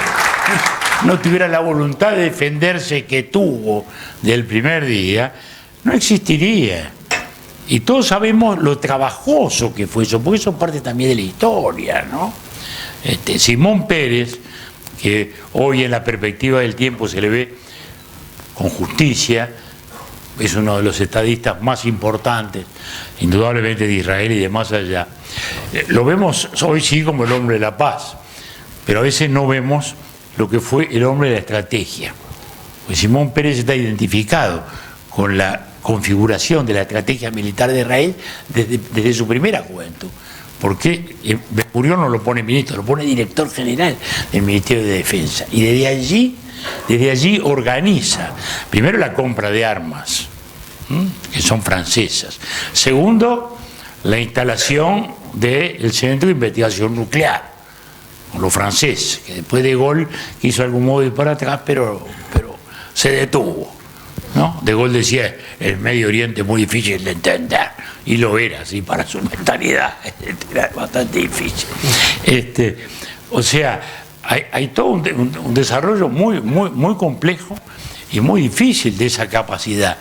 no tuviera la voluntad de defenderse que tuvo del primer día, no existiría. Y todos sabemos lo trabajoso que fue eso, porque eso es parte también de la historia, ¿no? Simón Pérez, que hoy en la perspectiva del tiempo se le ve con justicia, es uno de los estadistas más importantes, indudablemente de Israel y de más allá. Lo vemos hoy sí como el hombre de la paz, pero a veces no vemos lo que fue el hombre de la estrategia. Pues Simón Pérez está identificado con la configuración de la estrategia militar de Israel desde su primera juventud. Porque Ben-Gurión no lo pone ministro, lo pone director general del Ministerio de Defensa. Y desde allí organiza, primero, la compra de armas, que son francesas. Segundo, la instalación del Centro de Investigación Nuclear, con los franceses, que después de Gaulle hizo algún modo de ir para atrás, pero se detuvo, ¿no? De Gaulle decía, el Medio Oriente es muy difícil de entender, y lo era, sí, para su mentalidad, era bastante difícil. O sea, hay todo un desarrollo muy complejo y muy difícil de esa capacidad,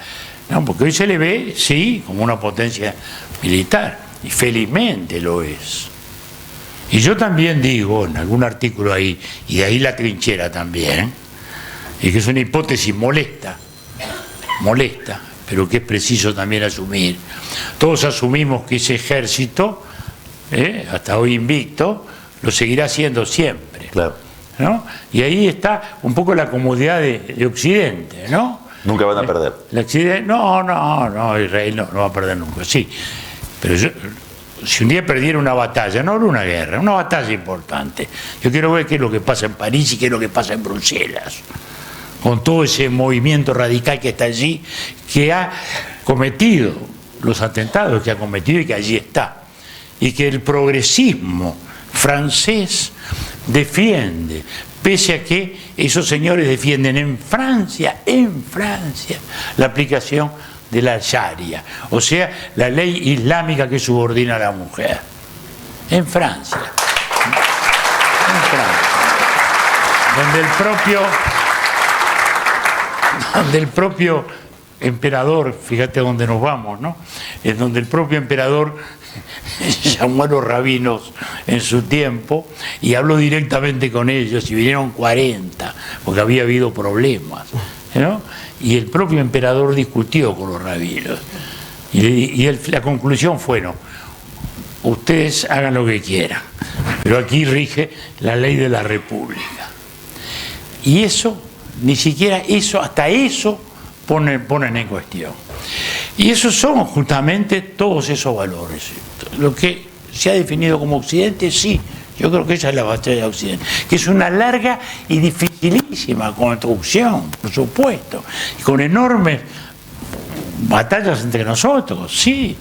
¿no? Porque hoy se le ve, sí, como una potencia militar, y felizmente lo es. Y yo también digo, en algún artículo ahí, y de ahí la trinchera también, y que es una hipótesis molesta, pero que es preciso también asumir. Todos asumimos que ese ejército, hasta hoy invicto, lo seguirá haciendo siempre. Claro. ¿No? Y ahí está un poco la comodidad de Occidente, ¿no? Nunca van a perder. No, Israel no va a perder nunca, sí. Pero si un día perdiera una batalla, no una guerra, una batalla importante, yo quiero ver qué es lo que pasa en París y qué es lo que pasa en Bruselas, con todo ese movimiento radical que está allí, que ha cometido los atentados que ha cometido y que allí está. Y que el progresismo francés defiende, pese a que esos señores defienden en Francia, la aplicación de la Sharia, o sea, la ley islámica que subordina a la mujer. En Francia. Donde el propio emperador, fíjate a dónde nos vamos, ¿no? Es donde el propio emperador llamó a los rabinos en su tiempo y habló directamente con ellos, y vinieron 40, porque había habido problemas, ¿no? Y el propio emperador discutió con los rabinos. Y la conclusión fue, no, ustedes hagan lo que quieran, pero aquí rige la ley de la República. Y eso, ni siquiera eso, hasta eso ponen en cuestión. Y esos son justamente todos esos valores. Lo que se ha definido como Occidente, sí, yo creo que esa es la batalla de Occidente, que es una larga y dificilísima construcción, por supuesto, y con enormes batallas entre nosotros, sí.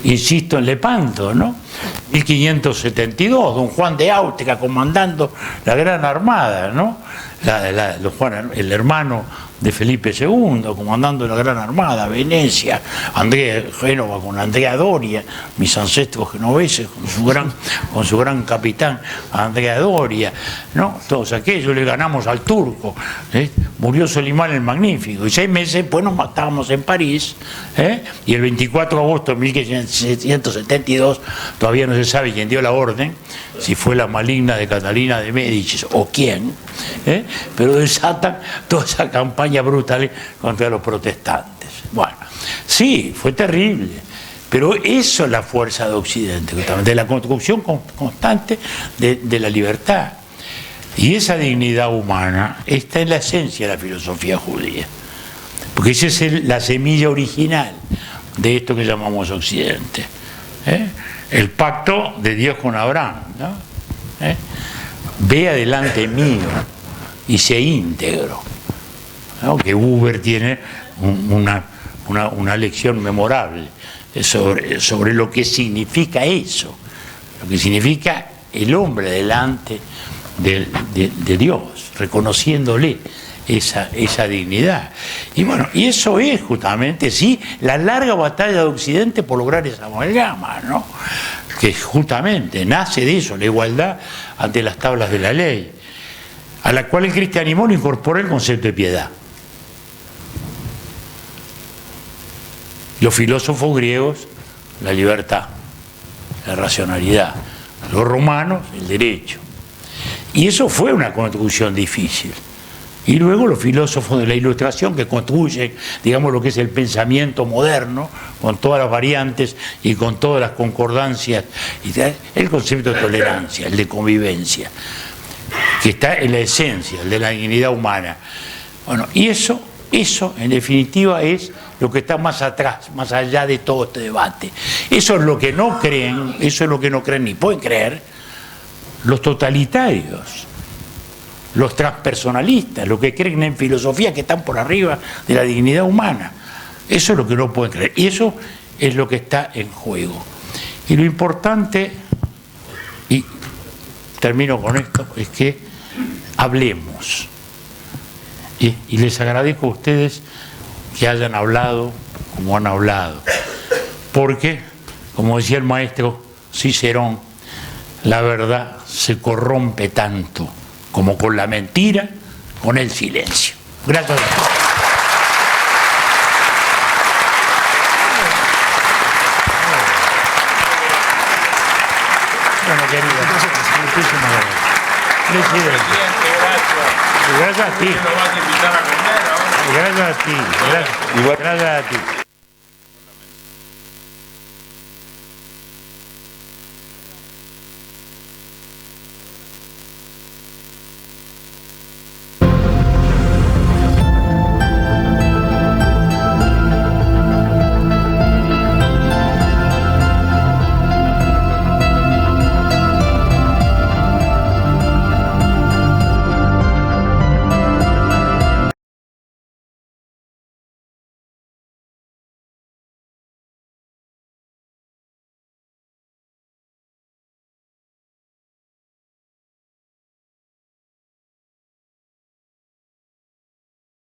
Insisto en Lepanto, ¿no? 1572, don Juan de Austria comandando la Gran Armada, ¿no? El hermano de Felipe II, comandando la Gran Armada, Venecia, Génova con Andrea Doria, mis ancestros genoveses, con su gran capitán Andrea Doria, ¿no? Todos aquellos, le ganamos al turco, murió Solimán el Magnífico, y 6 meses después nos matábamos en París, y el 24 de agosto de 1772, todavía no se sabe quién dio la orden, si fue la maligna de Catalina de Médicis o quién, pero desatan toda esa campaña brutal contra los protestantes. Bueno, sí, fue terrible, pero eso es la fuerza de Occidente, de la construcción constante de la libertad. Y esa dignidad humana está en la esencia de la filosofía judía, porque esa es la semilla original de esto que llamamos Occidente. El pacto de Dios con Abraham, ¿no? Ve adelante mío y sé íntegro, ¿no? Que Buber tiene una lección memorable sobre lo que significa eso, lo que significa el hombre delante de Dios, reconociéndole esa dignidad. Y bueno, y eso es justamente, sí, la larga batalla de Occidente por lograr esa amalgama, ¿no? Que justamente nace de eso, la igualdad ante las tablas de la ley, a la cual el cristianismo le incorpora el concepto de piedad. Los filósofos griegos, la libertad, la racionalidad; los romanos, el derecho. Y eso fue una construcción difícil. Y luego los filósofos de la Ilustración, que construyen, digamos, lo que es el pensamiento moderno, con todas las variantes y con todas las concordancias, el concepto de tolerancia, el de convivencia, que está en la esencia, el de la dignidad humana. Bueno, y eso en definitiva es lo que está más atrás, más allá de todo este debate. Eso es lo que no creen, ni pueden creer los totalitarios, los transpersonalistas, los que creen en filosofía que están por arriba de la dignidad humana. Eso es lo que no pueden creer, y eso es lo que está en juego. Y lo importante, y termino con esto, es que hablemos. Y les agradezco a ustedes que hayan hablado como han hablado. Porque, como decía el maestro Cicerón, la verdad se corrompe tanto como con la mentira, con el silencio. Gracias a todos. Bueno, querido, muchísimas gracias. Presidente, gracias a ti. ¿Lo vas a invitar a comer ahora? Gracias a ti. Gracias a ti.